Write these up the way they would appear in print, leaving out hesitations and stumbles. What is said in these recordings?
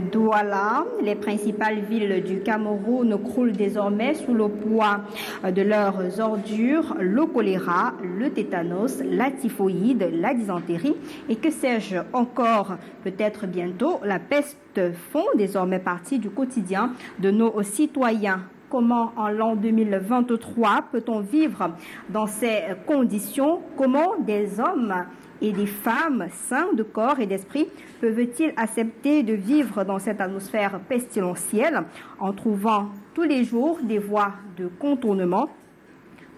Douala, les principales villes du Cameroun croulent désormais sous le poids de leurs ordures, le choléra, le tétanos, la typhoïde, la dysenterie et que sais-je encore, peut-être bientôt la peste font désormais partie du quotidien de nos citoyens. Comment en l'an 2023 peut-on vivre dans ces conditions? Comment des hommes et des femmes sains de corps et d'esprit peuvent-ils accepter de vivre dans cette atmosphère pestilentielle en trouvant tous les jours des voies de contournement?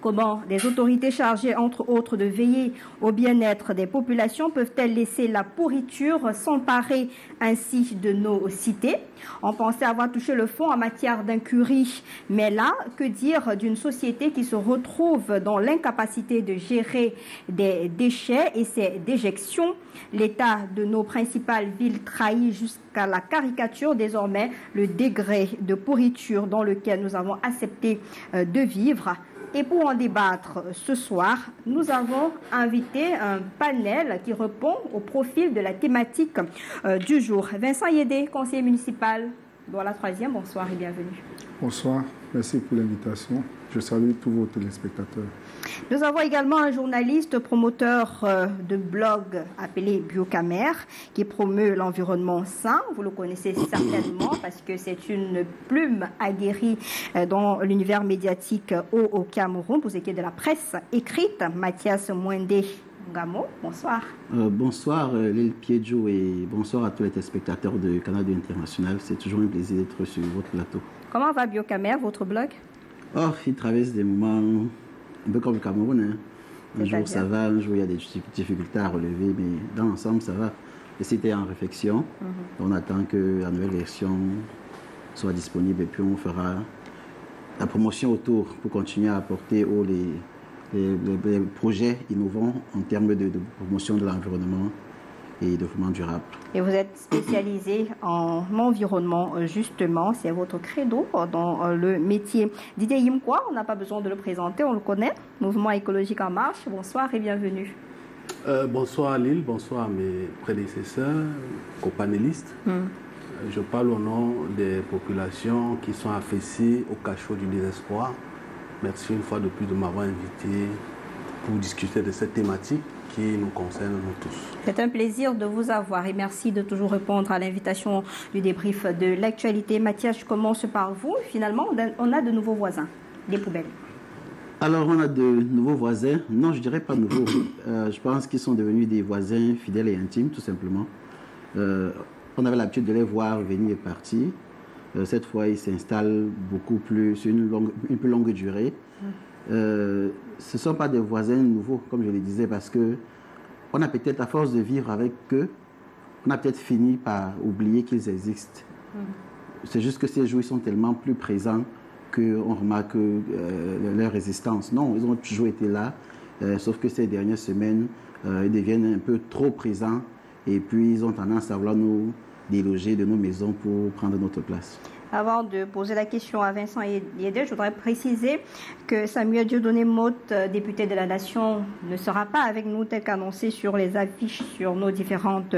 Comment des autorités chargées, entre autres, de veiller au bien-être des populations peuvent-elles laisser la pourriture s'emparer ainsi de nos cités? On pensait avoir touché le fond en matière d'incurie, mais là, que dire d'une société qui se retrouve dans l'incapacité de gérer des déchets et ses déjections? L'état de nos principales villes trahit jusqu'à la caricature désormais le degré de pourriture dans lequel nous avons accepté de vivre. Et pour en débattre ce soir, nous avons invité un panel qui répond au profil de la thématique du jour. Vincent Yédé, conseiller municipal dans la 3e, bonsoir et bienvenue. Bonsoir, merci pour l'invitation. Je salue tous vos téléspectateurs. Nous avons également un journaliste promoteur de blog appelé Biocamer qui promeut l'environnement sain. Vous le connaissez certainement parce que c'est une plume aguerrie dans l'univers médiatique au Cameroun pour ce qui est de la presse écrite. Mathias Mwende Ngamo, bonsoir. Bonsoir Lil Piedjo et bonsoir à tous les téléspectateurs de Canal International. C'est toujours un plaisir d'être sur votre plateau. Comment va Biocamer, votre blog? Oh, il traverse des moments un peu comme le Cameroun. Hein. Un jour ça va, un jour il y a des difficultés à relever, mais dans l'ensemble ça va. Le site est en réflexion. On attend que la nouvelle version soit disponible et puis on fera la promotion autour pour continuer à apporter les projets innovants en termes de promotion de l'environnement et développement durable. Et vous êtes spécialisé en environnement, justement, c'est votre credo dans le métier. Didier Yimkwa, on n'a pas besoin de le présenter, on le connaît. Mouvement écologique en marche, bonsoir et bienvenue. Bonsoir Lille, bonsoir à mes prédécesseurs, copanélistes. Je parle au nom des populations qui sont affaissées au cachot du désespoir. Merci une fois de plus de m'avoir invité pour discuter de cette thématique qui nous concerne nous tous. C'est un plaisir de vous avoir et merci de toujours répondre à l'invitation du débrief de l'actualité. Mathias, je commence par vous. Finalement, on a de nouveaux voisins, les poubelles. Alors, on a de nouveaux voisins. Non, je dirais pas nouveaux. Je pense qu'ils sont devenus des voisins fidèles et intimes, tout simplement. On avait l'habitude de les voir venir et partir. Cette fois, ils s'installent beaucoup plus sur une plus longue durée. Ce ne sont pas des voisins nouveaux, comme je le disais, parce que on a peut-être, à force de vivre avec eux, on a peut-être fini par oublier qu'ils existent. C'est juste que ces jours, ils sont tellement plus présents qu'on remarque leur existence. Non, ils ont toujours été là, sauf que ces dernières semaines, ils deviennent un peu trop présents et puis ils ont tendance à vouloir nous déloger de nos maisons pour prendre notre place. Avant de poser la question à Vincent Yédé, je voudrais préciser que Samuel Dieudonné-Motte, député de la Nation, ne sera pas avec nous tel qu'annoncé sur les affiches sur nos différentes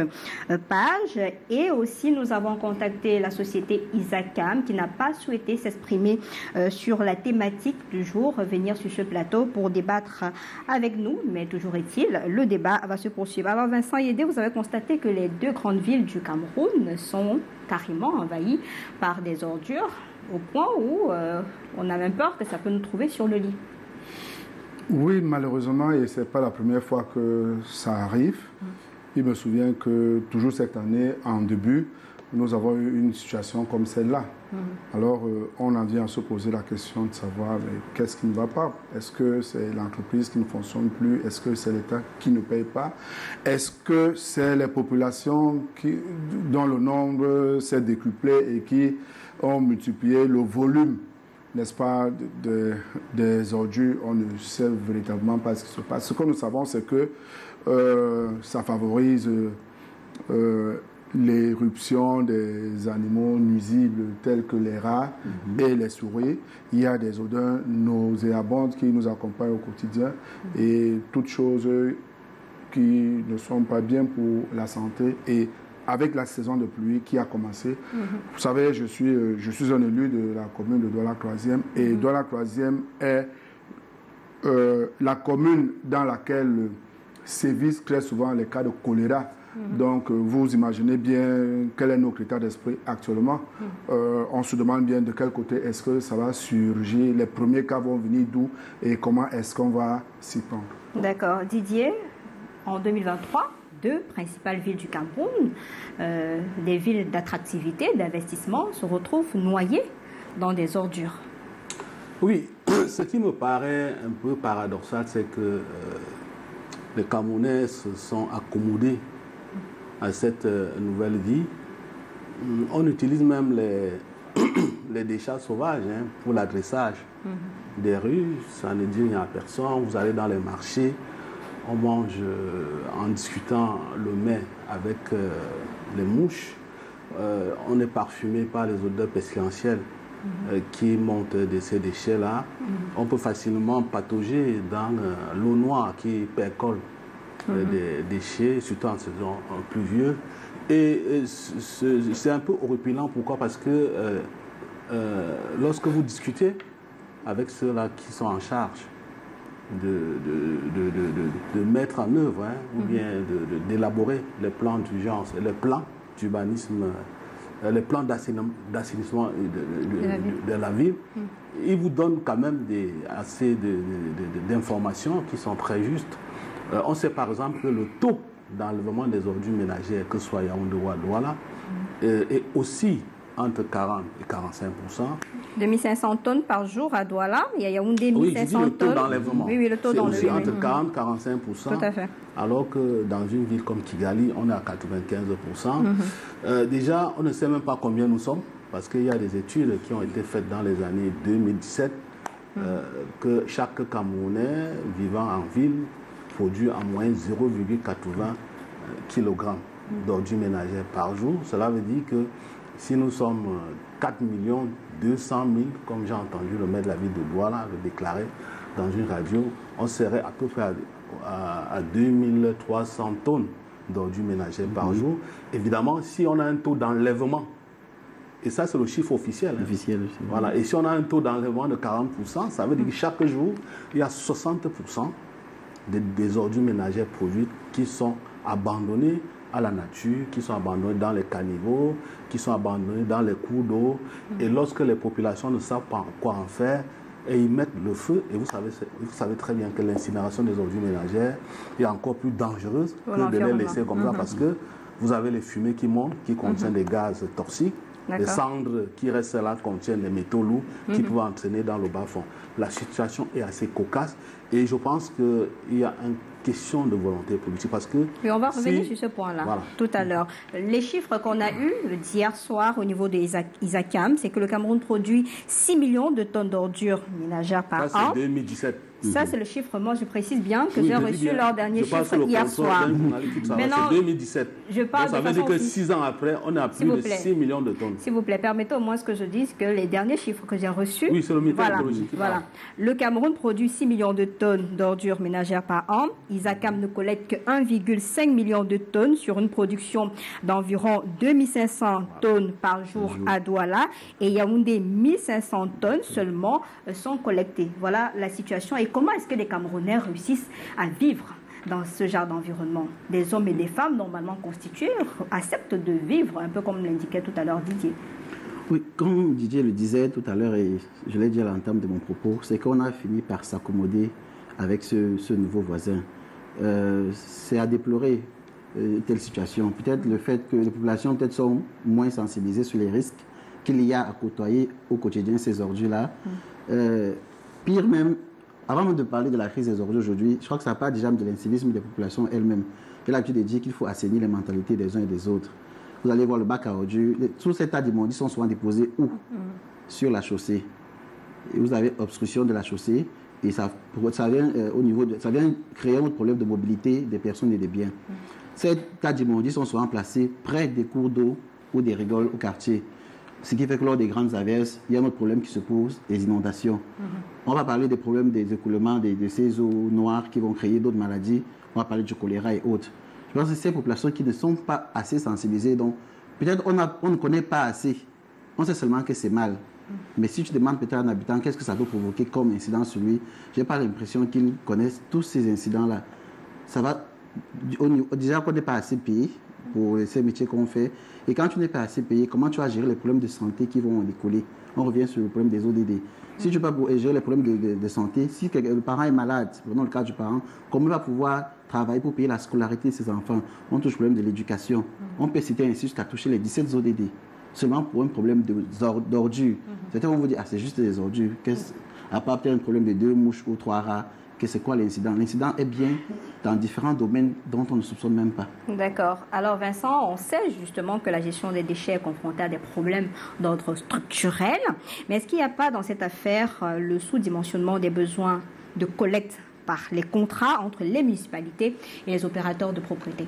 pages. Et aussi, nous avons contacté la société Isacam qui n'a pas souhaité s'exprimer sur la thématique du jour, venir sur ce plateau pour débattre avec nous. Mais toujours est-il, le débat va se poursuivre. Alors Vincent Yédé, vous avez constaté que les deux grandes villes du Cameroun sont carrément envahies par des ordures au point où on a même peur que ça peut nous trouver sur le lit. Oui, malheureusement, et ce n'est pas la première fois que ça arrive. Il me souvient que toujours cette année, en début, nous avons eu une situation comme celle-là. Alors, on en vient à se poser la question de savoir qu'est-ce qui ne va pas. Est-ce que c'est l'entreprise qui ne fonctionne plus? Est-ce que c'est l'État qui ne paye pas? Est-ce que c'est les populations dont le nombre s'est décuplé et qui ont multiplié le volume, n'est-ce pas, des ordures? On ne sait véritablement pas ce qui se passe. Ce que nous savons, c'est que ça favorise l'éruption des animaux nuisibles tels que les rats et les souris. Il y a des odeurs nauséabondes qui nous accompagnent au quotidien et toutes choses qui ne sont pas bien pour la santé et avec la saison de pluie qui a commencé. Vous savez, je suis un élu de la commune de Douala-Troisième et Douala-Troisième est la commune dans laquelle sévissent très souvent les cas de choléra. Donc, vous imaginez bien quel est nos critères d'esprit actuellement. On se demande bien de quel côté est-ce que ça va surgir, les premiers cas vont venir d'où et comment est-ce qu'on va s'y prendre. D'accord. Didier, en 2023, 2 principales villes du Cameroun, des villes d'attractivité, d'investissement, se retrouvent noyées dans des ordures. Oui, ce qui me paraît un peu paradoxal, c'est que les Camerounais se sont accommodés à cette nouvelle vie. On utilise même les déchets sauvages pour l'adressage des rues. Ça ne dit rien à personne. Vous allez dans les marchés, on mange en discutant le mets avec les mouches. On est parfumé par les odeurs pestilentielles qui montent de ces déchets-là. On peut facilement patauger dans l'eau noire qui percole des déchets, surtout en saison pluvieuse. Et c'est un peu horripilant. Pourquoi? Parce que lorsque vous discutez avec ceux-là qui sont en charge de mettre en œuvre ou bien d'élaborer les plans d'urgence, les plans d'urbanisme, les plans d'assainissement de la ville, ils vous donnent quand même assez d'informations qui sont très justes. On sait par exemple que le taux d'enlèvement des ordures ménagères, que ce soit Yaoundé ou à Douala, est aussi entre 40 et 45%. 2500 tonnes par jour à Douala, il y a Yaoundé 1500 oui, je dis le taux tonnes. d'enlèvement. Oui, le taux c'est aussi d'enlèvement. entre 40 et 45%. Tout à fait. Alors que dans une ville comme Kigali, on est à 95%. Déjà, on ne sait même pas combien nous sommes, parce qu'il y a des études qui ont été faites dans les années 2017, que chaque Camerounais vivant en ville produit en moyenne 0,80 kg d'ordures ménagères par jour. Cela veut dire que si nous sommes 4 200 000, comme j'ai entendu le maire de la ville de Douala le déclarer dans une radio, on serait à peu près à 2300 tonnes d'ordures ménagères par jour. Évidemment, si on a un taux d'enlèvement, et ça c'est le chiffre officiel. Officiel aussi. Voilà. Et si on a un taux d'enlèvement de 40%, ça veut dire que chaque jour, il y a 60% des ordures ménagères produites qui sont abandonnées à la nature, qui sont abandonnées dans les caniveaux, qui sont abandonnées dans les cours d'eau. Et lorsque les populations ne savent pas quoi en faire, et ils mettent le feu, et vous savez très bien que l'incinération des ordures ménagères est encore plus dangereuse que de les laisser comme ça, parce que vous avez les fumées qui montent, qui contiennent des gaz toxiques. Les cendres qui restent là contiennent des métaux lourds qui peuvent entraîner dans le bas-fond. La situation est assez cocasse et je pense qu'il y a une question de volonté politique parce que... Et on va revenir sur ce point-là tout à l'heure. Les chiffres qu'on a eus d'hier soir au niveau des ISACAM, c'est que le Cameroun produit 6 millions de tonnes d'ordures ménagères par an. Ça, c'est 2017. Ça, c'est le chiffre, moi, je précise bien, que j'ai reçu leur dernier chiffre hier soir. Maintenant, c'est 2017. Je parle ça veut dire que 6 ans après, on est à plus de 6 millions de tonnes. S'il vous plaît, permettez au moins ce que je dise, que les derniers chiffres que j'ai reçus... Oui, c'est le métal écologique. Voilà. Le Cameroun produit 6 millions de tonnes d'ordures ménagères par an. ISACAM ne collecte que 1,5 million de tonnes sur une production d'environ 2500 tonnes par jour à Douala. Et Yaoundé, 1500 tonnes seulement sont collectées. Voilà la situation. Et comment est-ce que les Camerounais réussissent à vivre dans ce genre d'environnement? Des hommes et des femmes normalement constitués acceptent de vivre, un peu comme l'indiquait tout à l'heure Didier. Oui, comme Didier le disait tout à l'heure, et je l'ai dit à l'entame de mon propos, c'est qu'on a fini par s'accommoder avec ce nouveau voisin. C'est à déplorer telle situation. Peut-être le fait que les populations sont moins sensibilisées sur les risques qu'il y a à côtoyer au quotidien ces ordures-là. Pire même, avant même de parler de la crise des ordures aujourd'hui, je crois que ça part déjà de l'incivisme des populations elles-mêmes. J'ai l'habitude de dire qu'il faut assainir les mentalités des uns et des autres. Vous allez voir le bac à ordures, tous ces tas d'immondices sont souvent déposés où? Sur la chaussée. Et vous avez obstruction de la chaussée et ça vient, ça vient créer un problème de mobilité des personnes et des biens. Ces tas d'immondices sont souvent placés près des cours d'eau ou des rigoles au quartier. Ce qui fait que lors des grandes averses, il y a un autre problème qui se pose, les inondations. On va parler des problèmes des écoulements de ces eaux noires qui vont créer d'autres maladies. On va parler du choléra et autres. Je Je pense que ces populations qui ne sont pas assez sensibilisées, donc peut-être on ne connaît pas assez. On sait seulement que c'est mal. Mais si tu demandes peut-être à un habitant qu'est-ce que ça peut provoquer comme incident sur lui, je n'ai pas l'impression qu'ils connaissent tous ces incidents-là. Ça va, déjà qu'on n'est pas assez payé pour ces métiers qu'on fait. Et quand tu n'es pas assez payé, comment tu vas gérer les problèmes de santé qui vont en découler? On revient sur le problème des ODD. Si tu ne peux pas gérer les problèmes de santé, si le parent est malade, prenons le cas du parent, comment il va pouvoir travailler pour payer la scolarité de ses enfants? On touche le problème de l'éducation. On peut citer ainsi jusqu'à toucher les 17 ODD. Seulement pour un problème d'ordures. Certains vont vous dire, c'est juste des ordures. À part peut-être un problème de 2 mouches ou 3 rats, que c'est quoi l'incident? L'incident est bien dans différents domaines dont on ne soupçonne même pas. D'accord. Alors Vincent, on sait justement que la gestion des déchets est confrontée à des problèmes d'ordre structurel. Mais est-ce qu'il n'y a pas dans cette affaire le sous-dimensionnement des besoins de collecte par les contrats entre les municipalités et les opérateurs de propriété?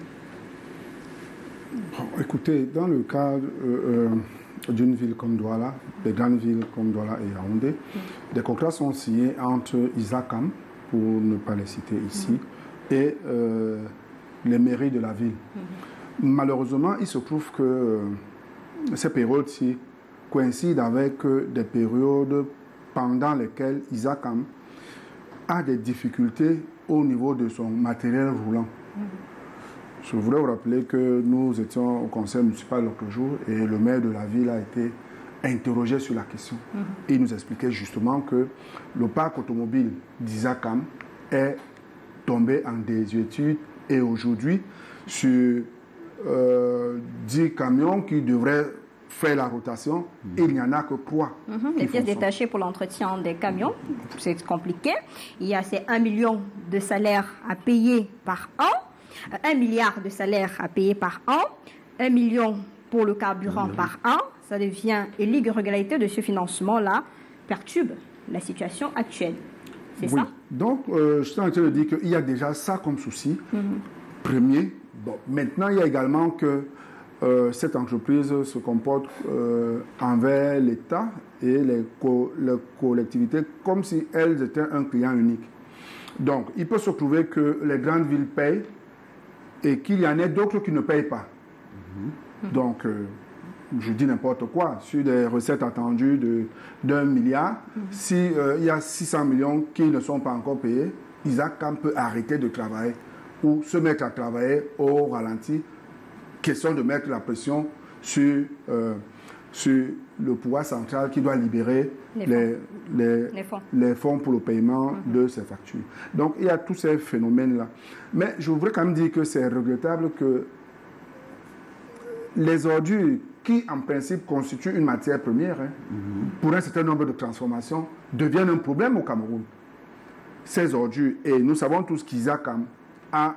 Bon, écoutez, dans le cas d'une ville comme Douala, des grandes villes comme Douala et Yaoundé, des contrats sont signés entre Isakam, pour ne pas les citer ici, et les mairies de la ville. Malheureusement, il se trouve que ces périodes-ci coïncident avec des périodes pendant lesquelles Isakam a des difficultés au niveau de son matériel roulant. Je voudrais vous rappeler que nous étions au conseil municipal l'autre jour et le maire de la ville a été interrogé sur la question. Il nous expliquait justement que le parc automobile d'Isakam est tombé en désuétude et aujourd'hui, sur 10 camions qui devraient faire la rotation, il n'y en a que 3. Les pièces détachées pour l'entretien des camions, c'est compliqué. Il y a ces 1 million de salaires à payer par an. 1 milliard de salaires à payer par an, 1 million pour le carburant par an, ça devient, et l'irrégularité de ce financement-là perturbe la situation actuelle. C'est ça? Donc, je suis en train de dire qu'il y a déjà ça comme souci. Premier. Bon, maintenant, il y a également que cette entreprise se comporte envers l'État et les collectivités comme si elles étaient un client unique. Donc, il peut se trouver que les grandes villes payent et qu'il y en ait d'autres qui ne payent pas. Donc, je dis n'importe quoi, sur des recettes attendues d'1 milliard, s'il y a 600 millions qui ne sont pas encore payés, Isakam peut arrêter de travailler ou se mettre à travailler au ralenti. Question de mettre la pression sur le pouvoir central qui doit libérer les fonds pour le paiement de ces factures. Donc, il y a tous ces phénomènes-là. Mais je voudrais quand même dire que c'est regrettable que les ordures qui, en principe, constituent une matière première pour un certain nombre de transformations, deviennent un problème au Cameroun. Ces ordures, et nous savons tous qu'Isakam a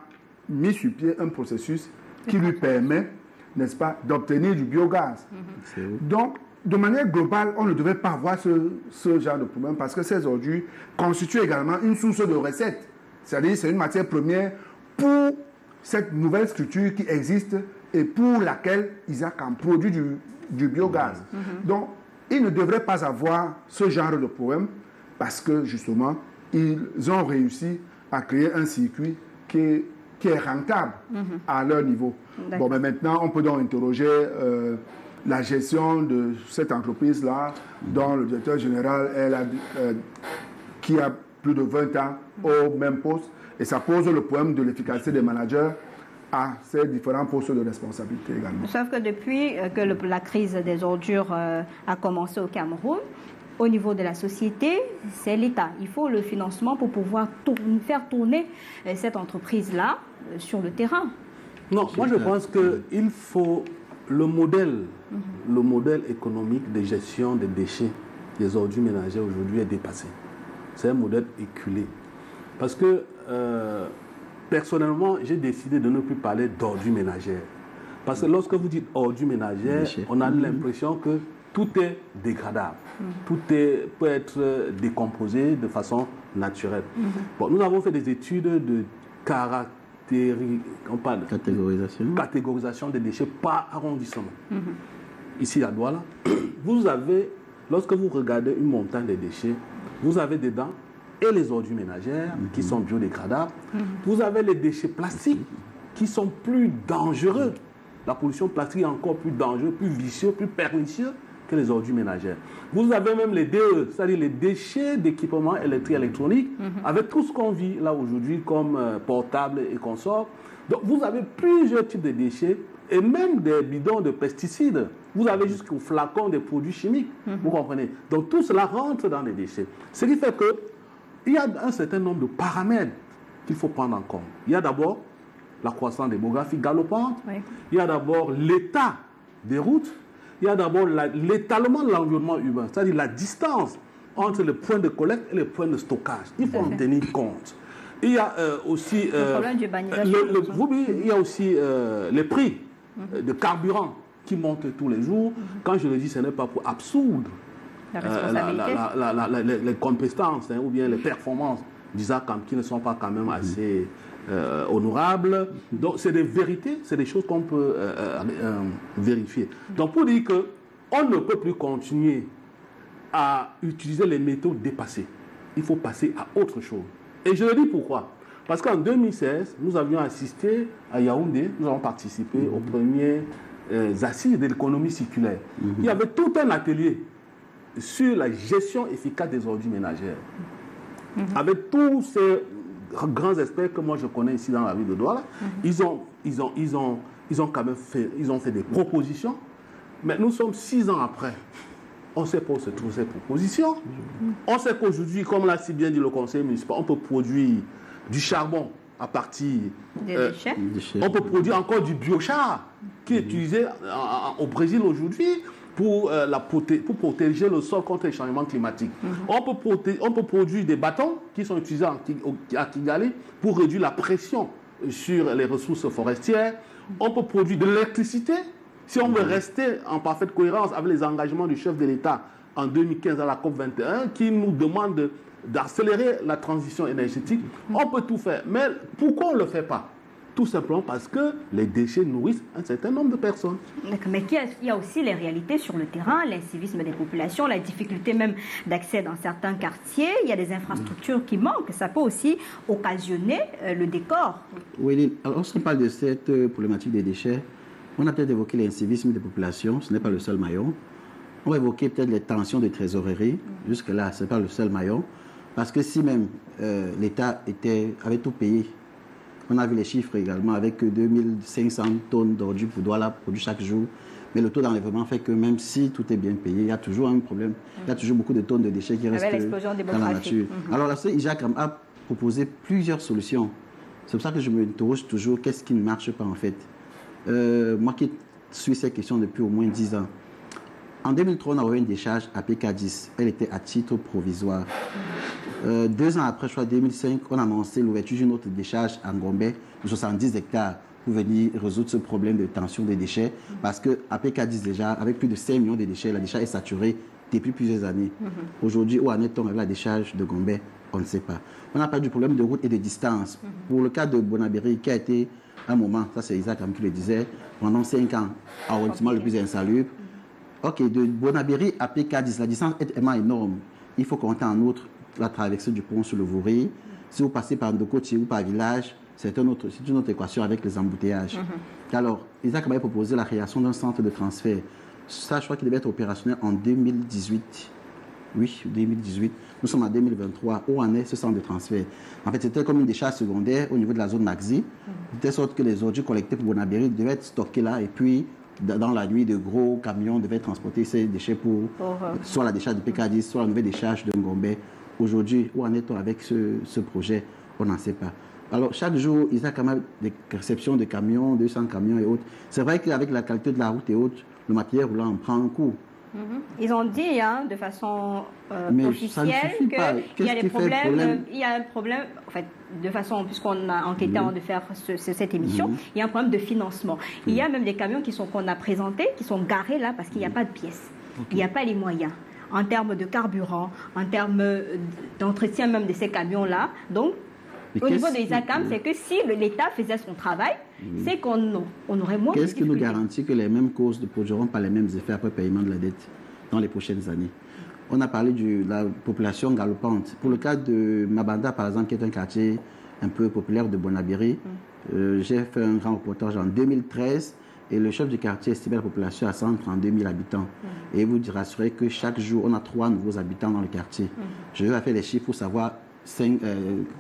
mis sur pied un processus qui lui permet, n'est-ce pas, d'obtenir du biogaz. Donc, de manière globale, on ne devait pas avoir ce genre de problème parce que ces ordures constituent également une source de recettes. C'est-à-dire c'est une matière première pour cette nouvelle structure qui existe et pour laquelle Isakam produit du biogaz. Donc, ils ne devraient pas avoir ce genre de problème parce que, justement, ils ont réussi à créer un circuit qui est rentable à leur niveau. Bon, mais maintenant, on peut donc interroger la gestion de cette entreprise-là, dont le directeur général est qui a plus de 20 ans au même poste, et ça pose le problème de l'efficacité des managers à ces différents postes de responsabilité également. Sauf que depuis que la crise des ordures a commencé au Cameroun, au niveau de la société, c'est l'État. Il faut le financement pour pouvoir faire tourner cette entreprise-là sur le terrain. Non, moi je pense qu'il faut le modèle économique de gestion des déchets, des ordures ménagères aujourd'hui est dépassé. C'est un modèle éculé. Parce que personnellement, j'ai décidé de ne plus parler d'ordures ménagères. Parce que lorsque vous dites ordures ménagères, on a l'impression que tout est dégradable. Tout peut être décomposé de façon naturelle. Bon, nous avons fait des études de catégorisation des déchets par arrondissement. Ici à Douala, vous avez, lorsque vous regardez une montagne de déchets, vous avez dedans et les ordures ménagères qui sont biodégradables. Vous avez les déchets plastiques qui sont plus dangereux. La pollution plastique est encore plus dangereuse, plus vicieuse, plus pernicieuse que les ordures ménagères. Vous avez même les DE, c'est-à-dire les déchets d'équipements électriques et électroniques, avec tout ce qu'on vit là aujourd'hui comme portables et consorts. Donc vous avez plusieurs types de déchets et même des bidons de pesticides. Vous avez jusqu'au flacon des produits chimiques, vous comprenez. Donc tout cela rentre dans les déchets. Ce qui fait qu'il y a un certain nombre de paramètres qu'il faut prendre en compte. Il y a d'abord la croissance démographique galopante, il y a d'abord l'état des routes, il y a d'abord l'étalement de l'environnement urbain, c'est-à-dire la distance entre les points de collecte et les points de stockage. Il faut en tenir compte. Il y a aussi le problème d'urbanisation. Il y a aussi les prix de carburant qui montent tous les jours. Quand je le dis, ce n'est pas pour absoudre les compétences ou bien les performances d'Isaac qui ne sont pas quand même assez honorables. Donc, c'est des vérités, c'est des choses qu'on peut vérifier. Donc, pour dire qu'on ne peut plus continuer à utiliser les méthodes dépassées, il faut passer à autre chose. Et je le dis pourquoi. Parce qu'en 2016, nous avions assisté à Yaoundé, nous avons participé aux premières assises de l'économie circulaire. Il y avait tout un atelier sur la gestion efficace des ordures ménagères. Avec tous ces grands experts que moi je connais ici dans la ville de Douala, ils ont quand même fait des propositions. Mais nous sommes 6 ans après. On sait pas où se trouvent ces propositions. On sait qu'aujourd'hui, comme l'a si bien dit le conseil municipal, on peut produire du charbon à partir des déchets. On peut produire encore du biochar qui est utilisé au Brésil aujourd'hui pour protéger le sol contre les changements climatiques. On peut produire des bâtons qui sont utilisés à Kigali pour réduire la pression sur les ressources forestières. On peut produire de l'électricité. Si on veut rester en parfaite cohérence avec les engagements du chef de l'État en 2015 à la COP21, qui nous demande d'accélérer la transition énergétique, on peut tout faire. Mais pourquoi on ne le fait pas? Tout simplement parce que les déchets nourrissent un certain nombre de personnes. Mais il y a aussi les réalités sur le terrain, l'incivisme des populations, la difficulté même d'accès dans certains quartiers. Il y a des infrastructures qui manquent. Ça peut aussi occasionner le décor. Oui, alors lorsqu'on parle de cette problématique des déchets, on a peut-être évoqué l'incivisme des populations, ce n'est pas le seul maillon. On va évoquer peut-être les tensions de trésorerie. Jusque-là, ce n'est pas le seul maillon. Parce que si même l'État avait tout payé, on a vu les chiffres également, avec 2500 tonnes d'ordures pour Douala produites chaque jour. Mais le taux d'enlèvement fait que même si tout est bien payé, il y a toujours un problème. Il y a toujours beaucoup de tonnes de déchets qui restent dans la nature. Alors la société Isaac a proposé plusieurs solutions. C'est pour ça que je me interroge toujours, qu'est-ce qui ne marche pas en fait? Moi qui suis ces questions depuis au moins 10 ans. En 2003, on a eu une décharge à PK10. Elle était à titre provisoire. 2 ans après, je crois 2005, on a annoncé l'ouverture d'une autre décharge à Ngombe de 70 hectares pour venir résoudre ce problème de tension des déchets. Parce qu'à PK10 déjà, avec plus de 5 millions de déchets, la décharge est saturée depuis plusieurs années. Aujourd'hui, où en est-on avec la décharge de Ngombe? On ne sait pas. On a parlé du problème de route et de distance. Pour le cas de Bonabéry, qui a été un moment, ça c'est Isaac qui le disait, pendant 5 ans, arrondissement le plus insalubre. Ok, de Bonabéry à PK10, la distance est vraiment énorme. Il faut compter en outre la traversée du pont sur le Vouri. Si vous passez par Ndokotié ou par Village, c'est une autre équation avec les embouteillages. Alors, Isaac avait proposé la création d'un centre de transfert. Ça, je crois qu'il devait être opérationnel en 2018. Oui, 2018. Nous sommes en 2023. Où en est ce centre de transfert? En fait, c'était comme une décharge secondaire au niveau de la zone Maxi, de telle sorte que les ordures collectées pour Bonabéry devaient être stockées là et puis dans la nuit, de gros camions devaient transporter ces déchets pour soit la décharge de PK10, soit la nouvelle décharge de Ngombe. Aujourd'hui, où en est-on avec ce projet? On n'en sait pas. Alors, chaque jour, il y a quand même des réceptions de camions, 200 camions et autres. C'est vrai qu'avec la qualité de la route et autres, le matériel roulant en prend un coup. Ils ont dit de façon officielle qu'il y a des problèmes. Il y a un problème, en fait, de façon, puisqu'on a enquêté avant de faire cette émission, il y a un problème de financement. Il y a même des camions qu'on a présentés, qui sont garés là parce qu'il n'y a pas de pièces. Il n'y a pas les moyens en termes de carburant, en termes d'entretien même de ces camions-là. Donc, au niveau de l'ISACAM, c'est que si l'État faisait son travail, c'est qu'on aurait moins de difficultés. Qu'est-ce qui nous garantit que les mêmes causes ne produiront pas les mêmes effets après paiement de la dette dans les prochaines années? On a parlé de la population galopante. Pour le cas de Mabanda, par exemple, qui est un quartier un peu populaire de Bonabéry, J'ai fait un grand reportage en 2013 et le chef du quartier estimait la population à 132 000 habitants. Et vous rassurez que chaque jour, on a 3 nouveaux habitants dans le quartier. Je vais faire les chiffres pour savoir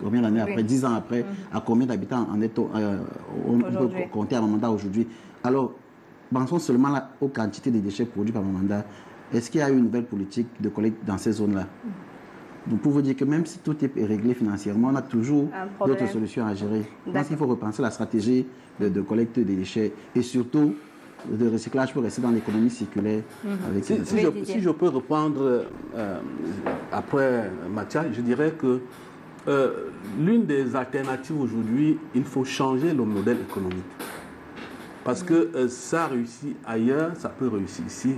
combien d'années après, 10 ans après, à combien d'habitants on peut compter à mon mandat aujourd'hui. Alors, pensons seulement aux quantités de déchets produits par mon mandat. Est-ce qu'il y a une nouvelle politique de collecte dans ces zones-là? Donc, pour vous dire que même si tout est réglé financièrement, on a toujours d'autres solutions à gérer. Je pense qu'il faut repenser la stratégie de collecte des déchets et surtout de recyclage pour rester dans l'économie circulaire. Avec si je peux reprendre après Mathias, je dirais que l'une des alternatives aujourd'hui, il faut changer le modèle économique. Parce que ça réussit ailleurs, ça peut réussir ici,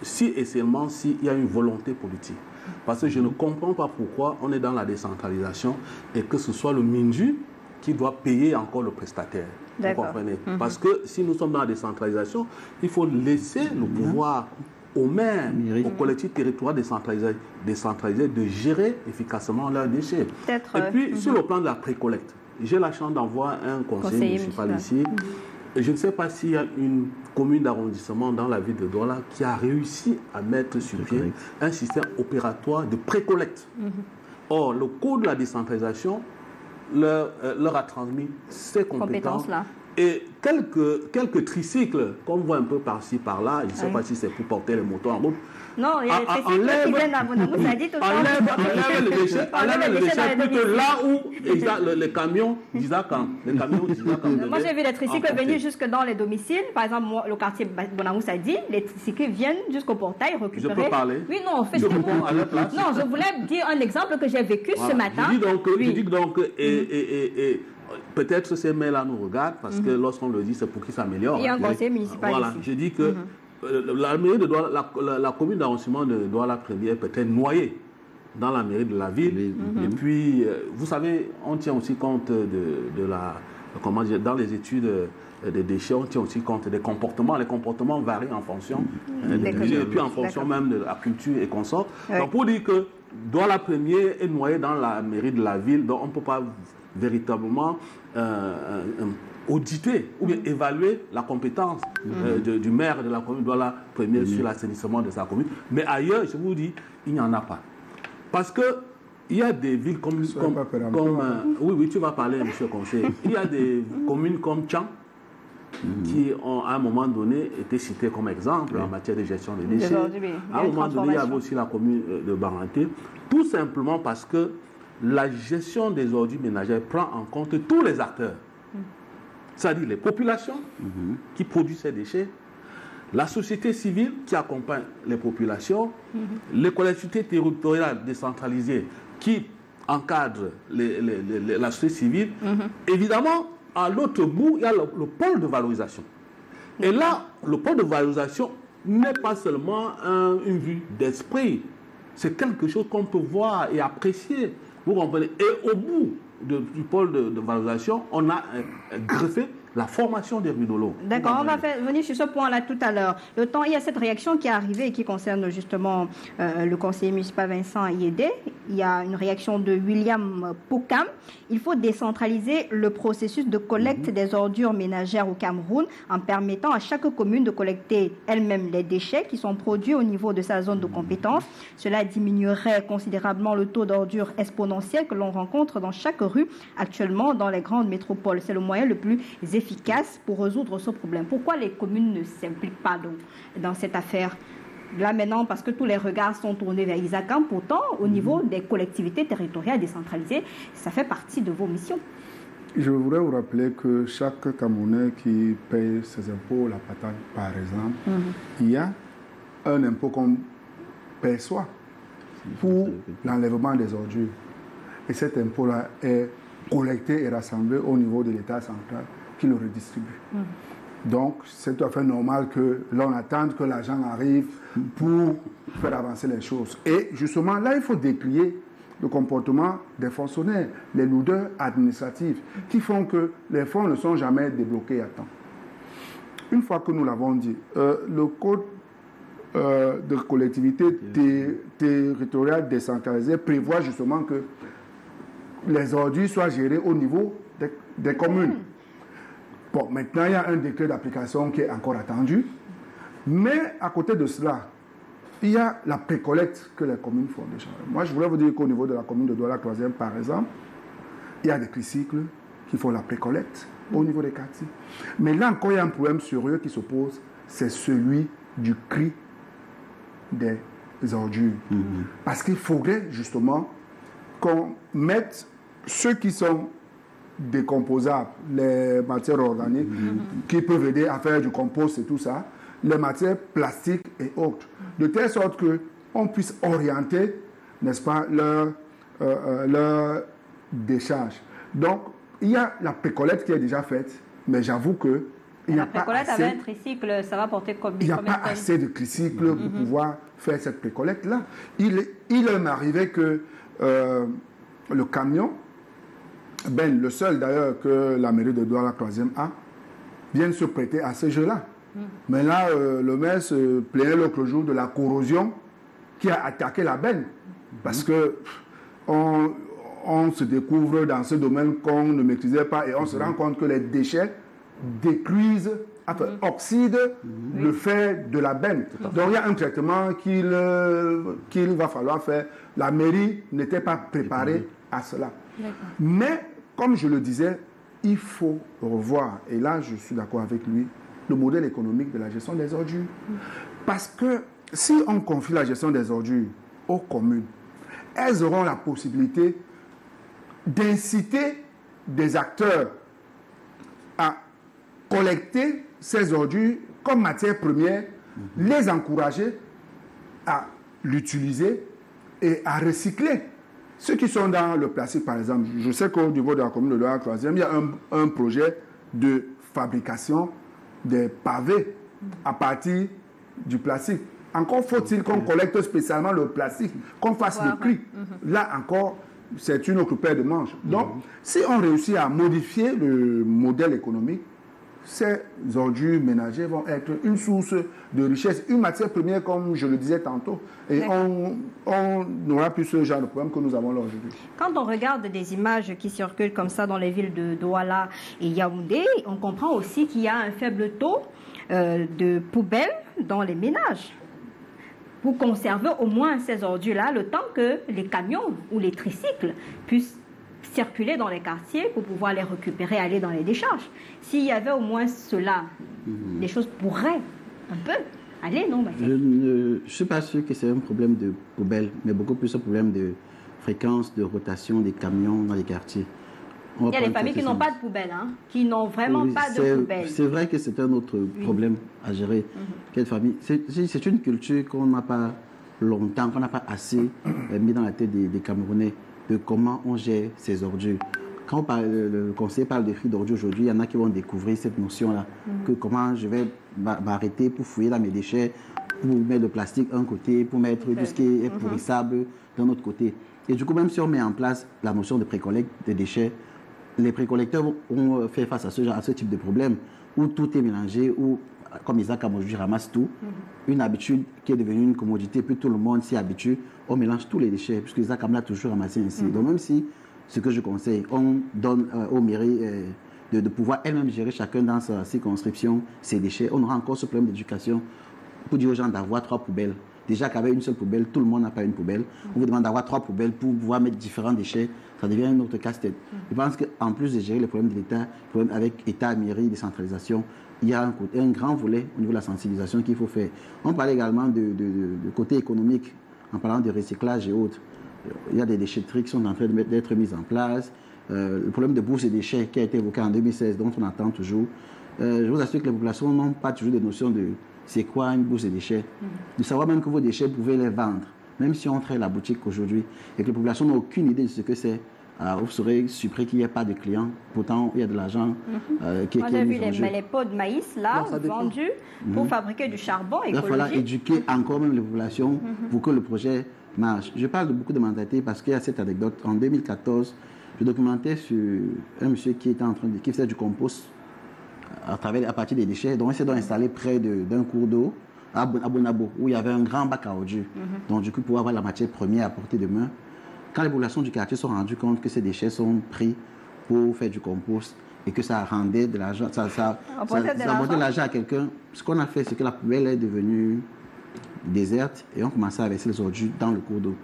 si et seulement s'il y a une volonté politique. Parce que je ne comprends pas pourquoi on est dans la décentralisation et que ce soit le MINJU qui doit payer encore le prestataire. Vous comprenez? Parce que si nous sommes dans la décentralisation, il faut laisser le pouvoir aux maires, aux collectivités territoriales décentralisées de gérer efficacement leurs déchets. Et puis, sur le plan de la précollecte, j'ai la chance d'envoyer un conseiller municipal ici. Et je ne sais pas s'il y a une commune d'arrondissement dans la ville de Douala qui a réussi à mettre sur pied un système opératoire de précollecte. Or, le code de la décentralisation leur a transmis ces compétences-là. Et quelques tricycles, qu'on voit un peu par-ci, par-là, je ne sais pas si c'est pour porter les motos en route. Non, il y a des tricycles qui viennent à Bonamou, ça dit tout le temps. Enlève les déchets, plutôt là où les camions d'Isakam. Moi, j'ai vu les tricycles venir jusque dans les domiciles. Par exemple, moi, le quartier Bonamou, ça dit, les tricycles viennent jusqu'au portail récupérer. Je peux parler? Oui, non, fais ce que vous. À leur place. Non, je voulais dire un exemple que j'ai vécu ce matin. Je dis donc, peut-être ces mails-là nous regardent parce que lorsqu'on le dit, c'est pour qu'ils s'améliorent. Il y a un conseiller municipal ici. Je dis que la mairie de Douala, la commune d'arrondissement de Douala Première peut être noyée dans la mairie de la ville. Et puis, vous savez, on tient aussi compte de la... Comment dire, dans les études des déchets, on tient aussi compte des comportements. Les comportements varient en fonction des milieux et puis en fonction même de la culture et consorts. Donc, pour dire que Douala Première est noyée dans la mairie de la ville, donc on ne peut pas véritablement auditer ou bien évaluer la compétence du maire de la commune Douala Première sur l'assainissement de sa commune. Mais ailleurs, je vous dis, il n'y en a pas. Parce que il y a des villes comme oui, tu vas parler, monsieur le conseiller. Il y a des communes comme Tchang qui ont à un moment donné été citées comme exemple en matière de gestion des déchets. À un moment donné, il y avait aussi la commune de Baranté, tout simplement parce que la gestion des ordures ménagères prend en compte tous les acteurs. C'est-à-dire les populations qui produisent ces déchets, la société civile qui accompagne les populations, les collectivités territoriales décentralisées qui encadrent la société civile. Évidemment, à l'autre bout, il y a le pôle de valorisation. Et là, le pôle de valorisation n'est pas seulement une vue d'esprit, c'est quelque chose qu'on peut voir et apprécier. Vous comprenez? Et au bout du pôle de valorisation, on a greffé la formation des rhunologues. D'accord, on va venir sur ce point-là tout à l'heure. Le temps, il y a cette réaction qui est arrivée et qui concerne justement le conseiller municipal Vincent Yédé. Il y a une réaction de William Pokam. Il faut décentraliser le processus de collecte des ordures ménagères au Cameroun en permettant à chaque commune de collecter elle-même les déchets qui sont produits au niveau de sa zone de compétence. Cela diminuerait considérablement le taux d'ordures exponentiel que l'on rencontre dans chaque rue actuellement dans les grandes métropoles. C'est le moyen le plus efficace pour résoudre ce problème. Pourquoi les communes ne s'impliquent pas dans cette affaire là maintenant? Parce que tous les regards sont tournés vers Isakam. Pourtant, au niveau des collectivités territoriales décentralisées, ça fait partie de vos missions. Je voudrais vous rappeler que chaque Camerounais qui paye ses impôts, la patate par exemple, il y a un impôt qu'on perçoit pour l'enlèvement des ordures. Et cet impôt-là est collecté et rassemblé au niveau de l'État central qui le redistribue. Donc, c'est tout à fait normal que l'on attende que l'argent arrive pour faire avancer les choses. Et justement, là, il faut décrier le comportement des fonctionnaires, les lourdeurs administratives, qui font que les fonds ne sont jamais débloqués à temps. Une fois que nous l'avons dit, le code de collectivité territoriale décentralisée prévoit justement que les ordures soient gérées au niveau des communes. Bon, maintenant, il y a un décret d'application qui est encore attendu. Mais à côté de cela, il y a la précollecte que les communes font déjà. Moi, je voulais vous dire qu'au niveau de la commune de Douala-Troisième, par exemple, il y a des tricycles qui font la précollecte au niveau des quartiers. Mais là encore, il y a un problème sérieux qui se pose, c'est celui du cri des ordures. Parce qu'il faudrait justement qu'on mette ceux qui sont décomposables, les matières organiques, qui peuvent aider à faire du compost et tout ça, les matières plastiques et autres, de telle sorte qu'on puisse orienter, n'est-ce pas, leur décharge. Donc, il y a la précollecte qui est déjà faite, mais j'avoue que il n'y a pas précollecte assez, avec un tricycle, ça va porter combien de il n'y a pas assez de tricycles pour pouvoir faire cette précollecte-là. Il m'est arrivé que le camion, le seul d'ailleurs que la mairie de Douala-Troisième a, vienne se prêter à ce jeu-là. Mais là, le maire se plaignait l'autre jour de la corrosion qui a attaqué la benne. Parce que on se découvre dans ce domaine qu'on ne maîtrisait pas et on se rend compte que les déchets détruisent, oxydent le fait de la benne. Donc il y a un traitement qu'il va falloir faire. La mairie n'était pas préparée à cela. Mais, comme je le disais, il faut revoir, et là je suis d'accord avec lui, le modèle économique de la gestion des ordures. Parce que si on confie la gestion des ordures aux communes, elles auront la possibilité d'inciter des acteurs à collecter ces ordures comme matière première, les encourager à l'utiliser et à recycler. Ceux qui sont dans le plastique, par exemple, je sais qu'au niveau de la commune de Douala-Troisième, il y a un projet de fabrication des pavés à partir du plastique. Encore faut-il qu'on collecte spécialement le plastique, qu'on fasse le tri. Là encore, c'est une autre paire de manches. Donc, si on réussit à modifier le modèle économique, ces ordures ménagères vont être une source de richesse, une matière première, comme je le disais tantôt. Et on n'aura plus ce genre de problème que nous avons là aujourd'hui. Quand on regarde des images qui circulent comme ça dans les villes de Douala et Yaoundé, on comprend aussi qu'il y a un faible taux de poubelles dans les ménages. Pour conserver au moins ces ordures-là, le temps que les camions ou les tricycles puissent circuler dans les quartiers pour pouvoir les récupérer, aller dans les décharges. S'il y avait au moins cela, les choses pourraient un peu aller, non? Je ne suis pas sûr que c'est un problème de poubelle, mais beaucoup plus un problème de fréquence de rotation des camions dans les quartiers. Il y a des familles qui n'ont pas de poubelle, qui n'ont vraiment pas de poubelle. C'est vrai que c'est un autre problème à gérer. Quelle famille? C'est une culture qu'on n'a pas longtemps, qu'on n'a pas assez mis dans la tête des Camerounais, de comment on gère ces ordures. Quand le conseiller parle de tri d'ordures aujourd'hui, il y en a qui vont découvrir cette notion-là, que comment je vais m'arrêter pour fouiller dans mes déchets, pour mettre le plastique d'un côté, pour mettre tout ce qui est pourrissable d'un autre côté. Et du coup, même si on met en place la notion de précollecte des déchets, les précollecteurs vont faire face à ce type de problème, où tout est mélangé, où, comme Isaac aujourd'hui ramasse tout, une habitude qui est devenue une commodité, puis tout le monde s'y habitue, on mélange tous les déchets, puisque Isaac l'a toujours ramassé ainsi. Donc même si, ce que je conseille, on donne aux mairies de pouvoir elles-mêmes gérer chacun dans sa circonscription ses déchets, on aura encore ce problème d'éducation pour dire aux gens d'avoir 3 poubelles. Déjà qu'avec une seule poubelle, tout le monde n'a pas une poubelle. On vous demande d'avoir 3 poubelles pour pouvoir mettre différents déchets. Ça devient un autre casse-tête. Je pense qu'en plus de gérer les problèmes de l'État, les problèmes avec État, mairie, décentralisation, il y a un grand volet au niveau de la sensibilisation qu'il faut faire. On parlait également de côté économique, en parlant de recyclage et autres. Il y a des déchetteries qui sont en train d'être mises en place. Le problème de bourse et déchets qui a été évoqué en 2016, dont on attend toujours. Je vous assure que les populations n'ont pas toujours des notions de c'est quoi une bourse de déchets. De savoir même que vos déchets, vous pouvez les vendre, même si on traite la boutique aujourd'hui, et que les populations n'ont aucune idée de ce que c'est. Vous serez surpris qu'il n'y ait pas de clients, pourtant il y a de l'argent qui est mis en jeu. On a vu les pots de maïs là, vendus pour fabriquer du charbon écologique. Il va falloir éduquer encore même les populations pour que le projet marche. Je parle de beaucoup de mentalité parce qu'il y a cette anecdote. En 2014, je documentais sur un monsieur qui faisait du compost à partir des déchets. Donc, il s'est installé près d'un cours d'eau à Bonabo, où il y avait un grand bac à ordures. Donc, du coup, pour avoir la matière première à portée de main. Quand les populations du quartier se sont rendues compte que ces déchets sont pris pour faire du compost, et que ça rendait de l'argent, ça apportait de l'argent à quelqu'un. Ce qu'on a fait, c'est que la poubelle est devenue déserte et on commençait à verser les ordures dans le cours d'eau.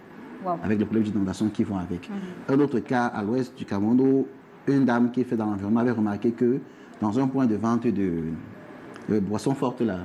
Wow. Avec les problèmes d'inondation qui vont avec. Un autre cas à l'ouest du Cameroun où une dame qui est faite dans l'environnement avait remarqué que dans un point de vente de boissons fortes là,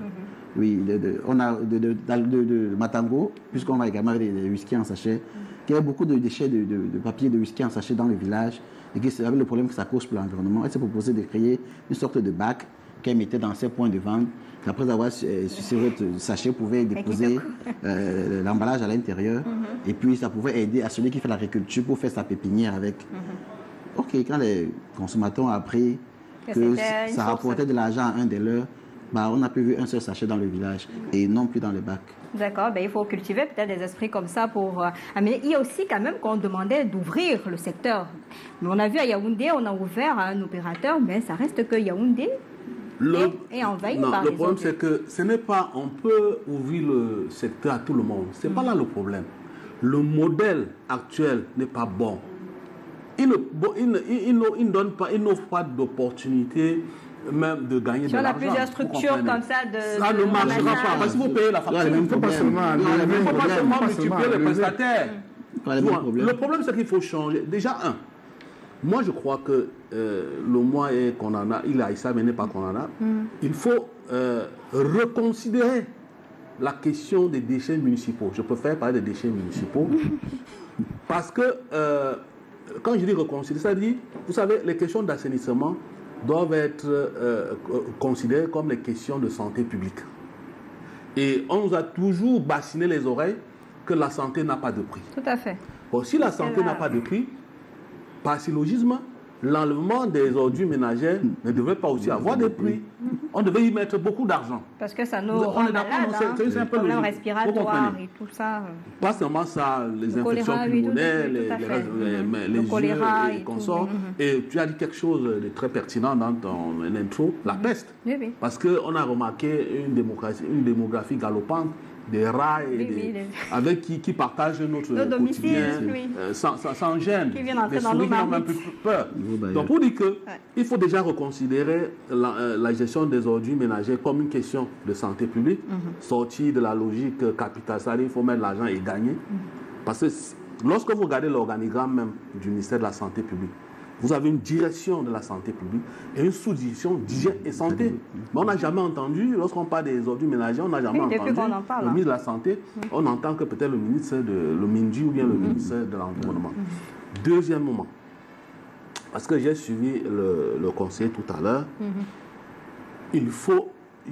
oui, on a de Matango, puisqu'on va également avec des whisky en sachet, qu'il y avait beaucoup de déchets de papier de whisky en sachet dans le village et que c'est avec le problème que ça cause pour l'environnement. Elle s'est proposé de créer une sorte de bac qu'elle mettait dans ses points de vente. Après avoir sucé votre sachet, pouvait déposer l'emballage à l'intérieur et puis ça pouvait aider à celui qui fait l'agriculture pour faire sa pépinière avec. Ok, quand les consommateurs ont appris que ça rapportait de l'argent à un des leurs, on n'a plus vu un seul sachet dans le village et non plus dans le bac. D'accord, il faut cultiver peut-être des esprits comme ça pour amener. Il y a aussi quand même qu'on demandait d'ouvrir le secteur. Mais on a vu à Yaoundé, on a ouvert à un opérateur, mais ça reste que Yaoundé est envahi par les Le problème, c'est que ce n'est pas, on peut ouvrir le secteur à tout le monde. Ce n'est pas là le problème. Le modèle actuel n'est pas bon. Il n'offre pas d'opportunité même de gagner de l'argent. Si on a plusieurs structures comme ça ça ne marchera pas. Parce qu'il faut payer la facture. Il ne faut pas seulement multiplier les prestataires. Le problème, c'est qu'il faut changer. Déjà, moi je crois que le mois qu'on en a, il a ça, mais n'est pas qu'on en a. Il faut reconsidérer la question des déchets municipaux. Je préfère parler des déchets municipaux. Parce que quand je dis reconsidérer, ça dit, vous savez, les questions d'assainissement doivent être considérées comme les questions de santé publique. Et on nous a toujours bassiné les oreilles que la santé n'a pas de prix. Tout à fait. Bon, si la santé n'a pas de prix, par syllogisme, l'enlèvement des ordures ménagères ne devrait pas aussi avoir des prix. On devait y mettre beaucoup d'argent. Parce que ça nous rend malades, c'est un peu problèmes respiratoires et tout ça. Pas seulement ça, les infections pulmonaires, les choléra et consorts. Et tu as dit quelque chose de très pertinent dans ton intro, la peste. Oui. Parce qu'on a remarqué une démographie galopante des rats avec qui partagent notre quotidien sans gêne. Des souris qui ont un peu peur. Donc pour dire qu'il faut déjà reconsidérer la gestion des ordures ménagères comme une question de santé publique, sortir de la logique capitaliste, il faut mettre l'argent et gagner. Parce que lorsque vous regardez l'organigramme même du ministère de la Santé publique, vous avez une direction de la santé publique et une sous-direction d'hygiène et santé. Mais on n'a jamais entendu, lorsqu'on parle des ordures ménagères, on n'a jamais entendu le ministre de la Santé. On entend que peut-être le ministre le MINDI ou bien le ministère de l'Environnement. Deuxième moment, parce que j'ai suivi le conseil tout à l'heure,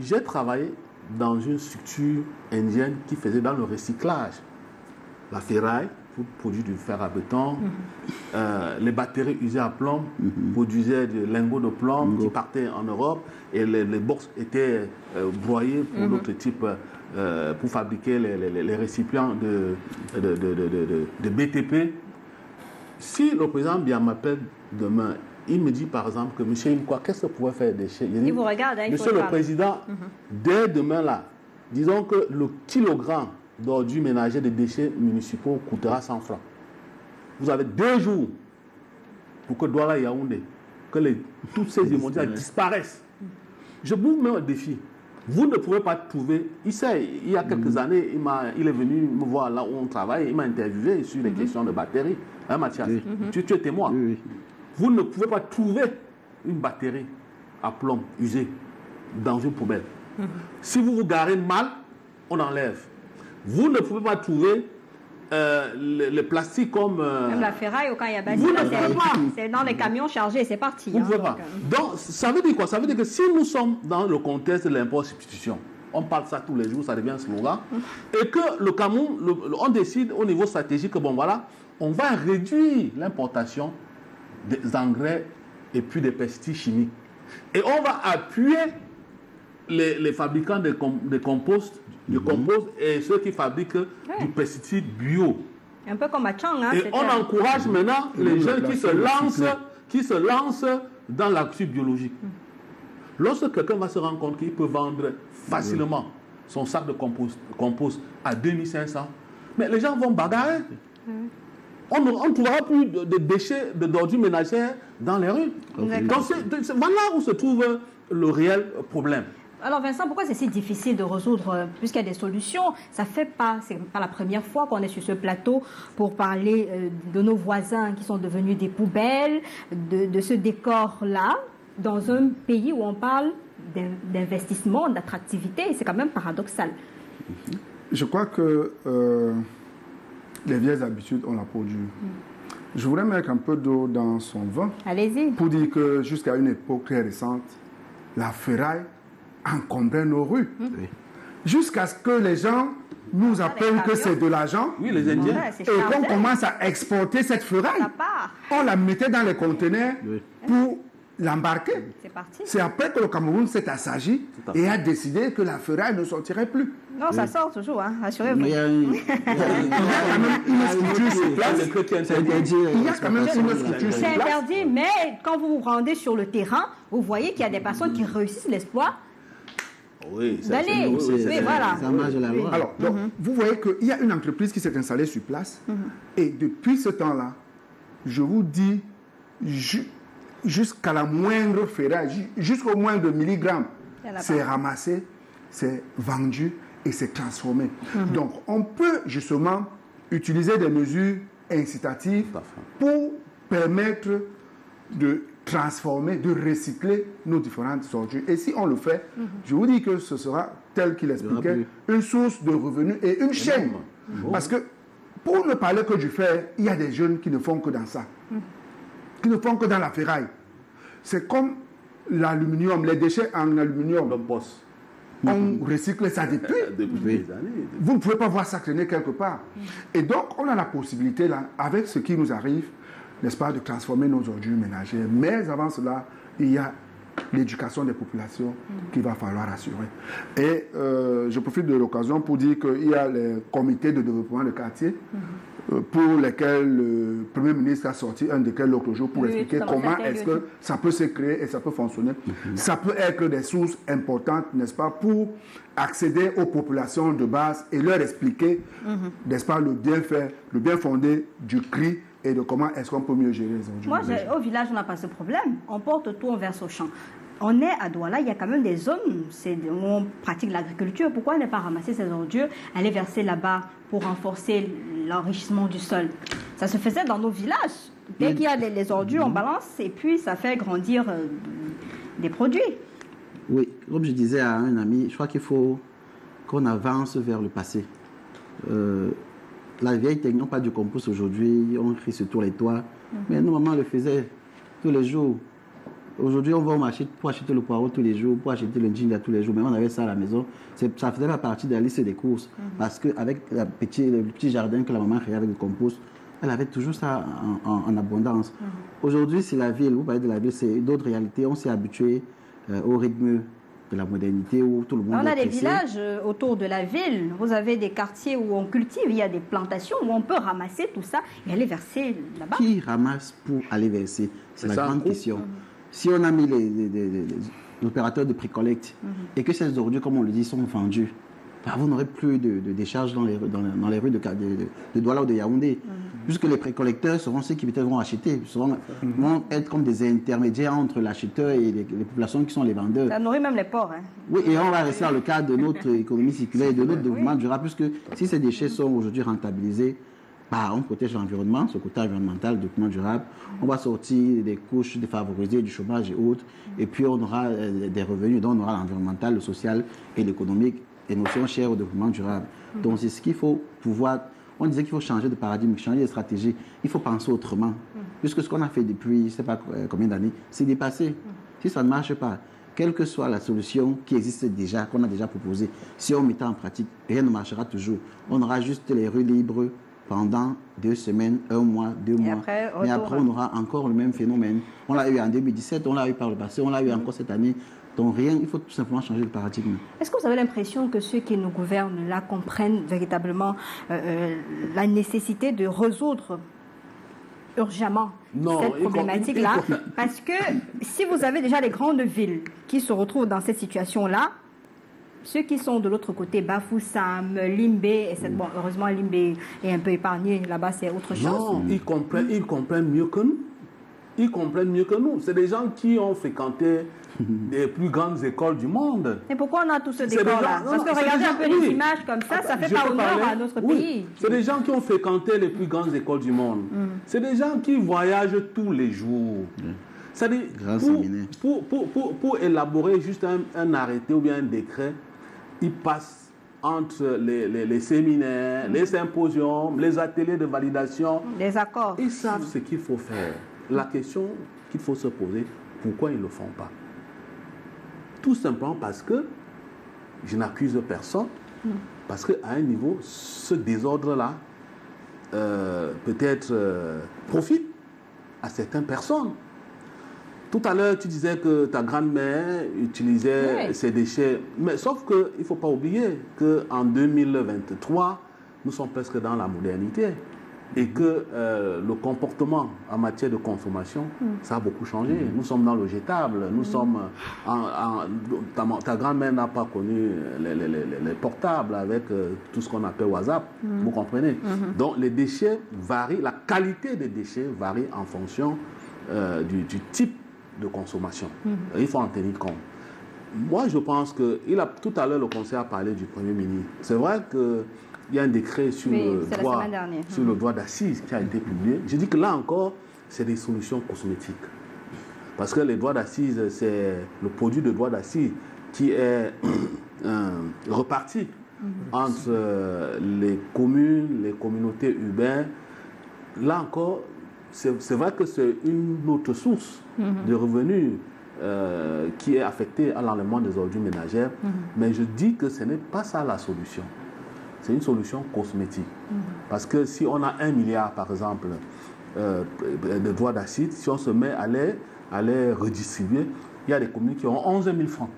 j'ai travaillé dans une structure indienne qui faisait dans le recyclage la ferraille, produit du fer à béton, les batteries usées à plomb produisaient des lingots de plomb qui partaient en Europe et les bourses étaient broyées pour d'autres types, pour fabriquer les récipients de BTP. Si le président Biya m'appelle demain, il me dit par exemple que monsieur Imkwa, qu'est-ce que vous pouvez faire des déchets? Il vous regarde, monsieur le président, dès demain là, disons que le kilogramme d'ordures ménagères de déchets municipaux coûtera 100 francs. Vous avez 2 jours pour que Douala et Yaoundé, que toutes ces immondices disparaissent. Je vous mets un défi. Vous ne pouvez pas trouver. Il y a quelques années, il est venu me voir là où on travaille, il m'a interviewé sur les questions de batterie. Hein, Mathias? Tu es témoin. Vous ne pouvez pas trouver une batterie à plomb usée dans une poubelle. Si vous vous garez mal, on enlève. Vous ne pouvez pas trouver le plastique comme... Même la ferraille, quand il y a bâti, c'est dans les camions chargés, c'est parti. Vous ne pouvez pas. Donc, ça veut dire quoi? Ça veut dire que si nous sommes dans le contexte de l'import-substitution, on parle ça tous les jours, ça devient un slogan, et que le Cameroun, on décide au niveau stratégique que, bon voilà, on va réduire l'importation des engrais et puis des pesticides chimiques. Et on va appuyer les fabricants de compost, et ceux qui fabriquent du pesticide bio. Un peu comme à Chang. Et on encourage maintenant les jeunes qui se lancent dans l'agriculture biologique. Lorsque quelqu'un va se rendre compte qu'il peut vendre facilement son sac de compost à 2500, mais les gens vont bagarrer. on ne trouvera plus de déchets, d'ordures ménagères dans les rues. Donc voilà où se trouve le réel problème. Alors Vincent, pourquoi c'est si difficile de résoudre, puisqu'il y a des solutions? C'est pas la première fois qu'on est sur ce plateau pour parler de nos voisins qui sont devenus des poubelles, de ce décor-là, dans un pays où on parle d'investissement, d'attractivité. C'est quand même paradoxal. Je crois que les vieilles habitudes ont la peau dure. Je voudrais mettre un peu d'eau dans son vin. Allez-y. Pour dire que jusqu'à une époque très récente, la ferraille encombrait nos rues. Jusqu'à ce que les gens nous appellent que c'est de l'argent. Oui, les Indiens. Ouais, et qu'on commence à exporter cette ferraille. On la mettait dans les conteneurs pour l'embarquer. C'est parti. C'est après que le Cameroun s'est assagi et a décidé que la ferraille ne sortirait plus. Non, ça sort toujours, hein, rassurez-vous. Il y a une structure sur place. Il y a quand même une structure sur C'est place. interdit, mais quand vous vous rendez sur le terrain, vous voyez qu'il y a des personnes qui réussissent l'exploit d'aller. Oui, voilà. Ça marche la loi. Alors, donc, vous voyez qu'il y a une entreprise qui s'est installée sur place. Et depuis ce temps-là, je vous dis, jusqu'à la moindre ferraille, jusqu'au moindre milligramme, c'est ramassé, c'est vendu et c'est transformé. Donc, on peut justement utiliser des mesures incitatives pour permettre de transformer, de recycler nos différentes ordures. Et si on le fait, je vous dis que ce sera, tel qu'il expliquait, une source de revenus et une chaîne. Parce que, pour ne parler que du fer, il y a des jeunes qui ne font que dans ça. Qui ne font que dans la ferraille. C'est comme l'aluminium, les déchets en aluminium. On recycle ça depuis des années. Vous ne pouvez pas voir ça traîner quelque part. Et donc, on a la possibilité, là, avec ce qui nous arrive, n'est-ce pas, de transformer nos ordures ménagères. Mais avant cela, il y a l'éducation des populations qu'il va falloir assurer. Et je profite de l'occasion pour dire qu'il y a les comités de développement de quartier pour lesquels le Premier ministre a sorti un décret l'autre jour pour expliquer comment est-ce que ça peut se créer et ça peut fonctionner. Ça peut être des sources importantes, n'est-ce pas, pour accéder aux populations de base et leur expliquer, n'est-ce pas, le bienfait, le bien fondé du CRI et de comment est-ce qu'on peut mieux gérer les ordures. Moi, au village, on n'a pas ce problème. On porte tout, on verse au champ. On est à Douala, il y a quand même des zones où on pratique l'agriculture. Pourquoi ne pas ramasser ces ordures, aller verser là-bas pour renforcer l'enrichissement du sol? Ça se faisait dans nos villages. Dès qu'il y a les ordures, on balance et puis ça fait grandir des produits. Oui, comme je disais à un ami, je crois qu'il faut qu'on avance vers le passé. La vieille technique, pas du compost aujourd'hui, on crie sur tous les toits. Mais nos mamans le faisaient tous les jours. Aujourd'hui, on va au marché pour acheter le poireau tous les jours, pour acheter le ginger tous les jours. Mais on avait ça à la maison. Ça ne faisait pas partie de la liste des courses. Parce qu'avec le petit jardin que la maman créait avec le compost, elle avait toujours ça en abondance. Aujourd'hui, c'est la ville. Vous parlez de la ville, c'est d'autres réalités. On s'est habitué au rythme de la modernité où tout le monde on a est des pressé. villages autour de la ville. Vous avez des quartiers où on cultive, il y a des plantations où on peut ramasser tout ça et aller verser là-bas. Qui ramasse pour aller verser? C'est la grande question. Si on a mis les opérateurs de pré-collecte et que ces ordures, comme on le dit, sont vendus, bah, vous n'aurez plus de décharge dans les rues de Douala ou de Yaoundé. Puisque les précollecteurs seront ceux qui peut-être vont acheter, vont être comme des intermédiaires entre l'acheteur et les populations qui sont les vendeurs. Ça nourrit même les porcs. Hein. Oui, et on va rester dans le cadre de notre économie circulaire et de notre développement durable, puisque si ces déchets sont aujourd'hui rentabilisés, bah, on protège l'environnement, ce côté environnemental, développement durable. On va sortir des couches défavorisées, du chômage et autres, et puis on aura des revenus, donc on aura l'environnemental, le social et l'économique, des notions chères au développement durable. Donc c'est ce qu'il faut pouvoir... On disait qu'il faut changer de paradigme, changer de stratégie. Il faut penser autrement. Puisque ce qu'on a fait depuis, je ne sais pas combien d'années, c'est dépassé. Si ça ne marche pas, quelle que soit la solution qui existe déjà, qu'on a déjà proposée, si on mettait en pratique, rien ne marchera toujours. On aura juste les rues libres pendant 2 semaines, 1 mois, 2 mois. Mais après, on aura encore le même phénomène. On l'a eu en 2017, on l'a eu par le passé, on l'a eu encore cette année. Donc rien, il faut tout simplement changer de paradigme. Est-ce que vous avez l'impression que ceux qui nous gouvernent là comprennent véritablement la nécessité de résoudre urgemment cette problématique-là? Parce que si vous avez déjà les grandes villes qui se retrouvent dans cette situation-là, ceux qui sont de l'autre côté, Bafoussam, Limbé, bon, heureusement Limbé est un peu épargné, là-bas c'est autre chose. Non, ils comprennent mieux que nous. Ils comprennent mieux que nous. C'est des gens qui ont fréquenté les plus grandes écoles du monde. Et pourquoi on a tout ce décor-là? Parce que regardez un peu les images comme ça, ça fait pas honneur à notre pays. C'est des gens qui ont fréquenté les plus grandes écoles du monde. C'est des gens qui voyagent tous les jours. C'est-à-dire, pour élaborer juste un arrêté ou bien un décret, ils passent entre les séminaires, les symposiums, les ateliers de validation. Les accords. Ils savent ce qu'il faut faire. La question qu'il faut se poser, pourquoi ils ne le font pas? Tout simplement parce que, je n'accuse personne, parce qu'à un niveau, ce désordre-là, peut-être profite à certaines personnes. Tout à l'heure, tu disais que ta grand-mère utilisait ces déchets. Mais sauf qu'il ne faut pas oublier qu'en 2023, nous sommes presque dans la modernité. Et que le comportement en matière de consommation, ça a beaucoup changé. Nous sommes dans le jetable. Nous sommes ta grand-mère n'a pas connu les portables avec tout ce qu'on appelle WhatsApp. Vous comprenez? Donc les déchets varient, la qualité des déchets varie en fonction du type de consommation. Il faut en tenir compte. Moi, je pense que tout à l'heure, le conseil a parlé du Premier ministre. C'est vrai qu'il y a un décret sur le droit d'assises qui a été publié. Je dis que là encore, c'est des solutions cosmétiques. Parce que les droits d'assises, c'est le produit de droit d'assises qui est reparti entre les communes, les communautés urbaines. Là encore, c'est vrai que c'est une autre source de revenus qui est affectée à l'enlèvement des ordures ménagères. Mais je dis que ce n'est pas ça la solution. C'est une solution cosmétique. Parce que si on a 1 milliard, par exemple, de droits d'acide, si on se met à les redistribuer, il y a des communes qui ont 11 000 francs.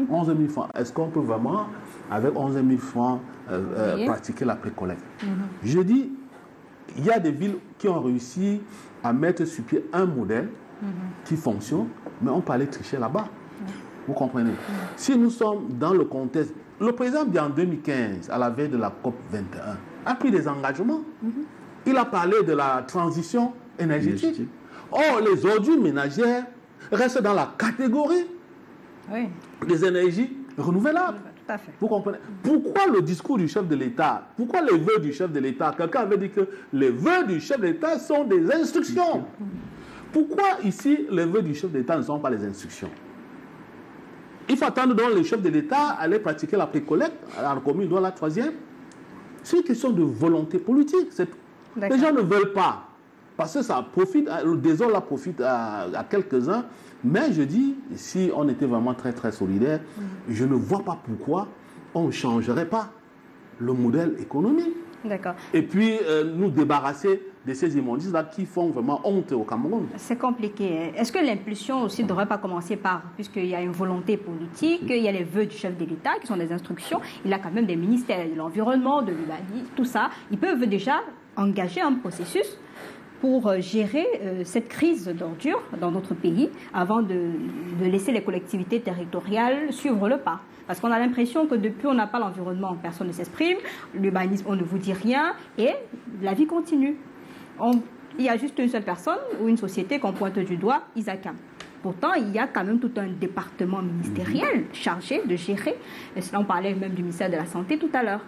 11 000 francs. Est-ce qu'on peut vraiment, avec 11 000 francs, pratiquer la précollecte? Je dis, il y a des villes qui ont réussi à mettre sur pied un modèle qui fonctionne, mais on peut aller tricher là-bas. Vous comprenez? Si nous sommes dans le contexte... Le président, en 2015, à la veille de la COP 21, a pris des engagements. Il a parlé de la transition énergétique. Or, les ordures ménagères restent dans la catégorie des énergies renouvelables. Tout à fait. Vous comprenez? Pourquoi le discours du chef de l'État? Pourquoi les vœux du chef de l'État? Quelqu'un avait dit que les vœux du chef de l'État sont des instructions. Pourquoi ici, les vœux du chef de l'État ne sont pas les instructions? Il faut attendre donc le chef de l'État aller pratiquer la précollecte à la commune dans la 3e. C'est une question de volonté politique. Les gens ne veulent pas. Parce que ça profite, le désordre là profite à quelques-uns. Mais je dis, si on était vraiment très très solidaire, je ne vois pas pourquoi on ne changerait pas le modèle économique. D'accord. Et puis nous débarrasser de ces immondices-là qui font vraiment honte au Cameroun. C'est compliqué. Est-ce que l'impulsion aussi ne devrait pas commencer par, puisqu'il y a une volonté politique, il y a les vœux du chef de l'État qui sont des instructions, il a quand même des ministères de l'environnement, de l'urbanisme, tout ça. Ils peuvent déjà engager un processus pour gérer cette crise d'ordures dans notre pays avant de laisser les collectivités territoriales suivre le pas. Parce qu'on a l'impression que depuis on n'a pas l'environnement, personne ne s'exprime, l'urbanisme on ne vous dit rien et la vie continue. Il y a juste une seule personne ou une société qu'on pointe du doigt, Isacam. Pourtant, il y a quand même tout un département ministériel chargé de gérer. Et cela, on parlait même du ministère de la Santé tout à l'heure.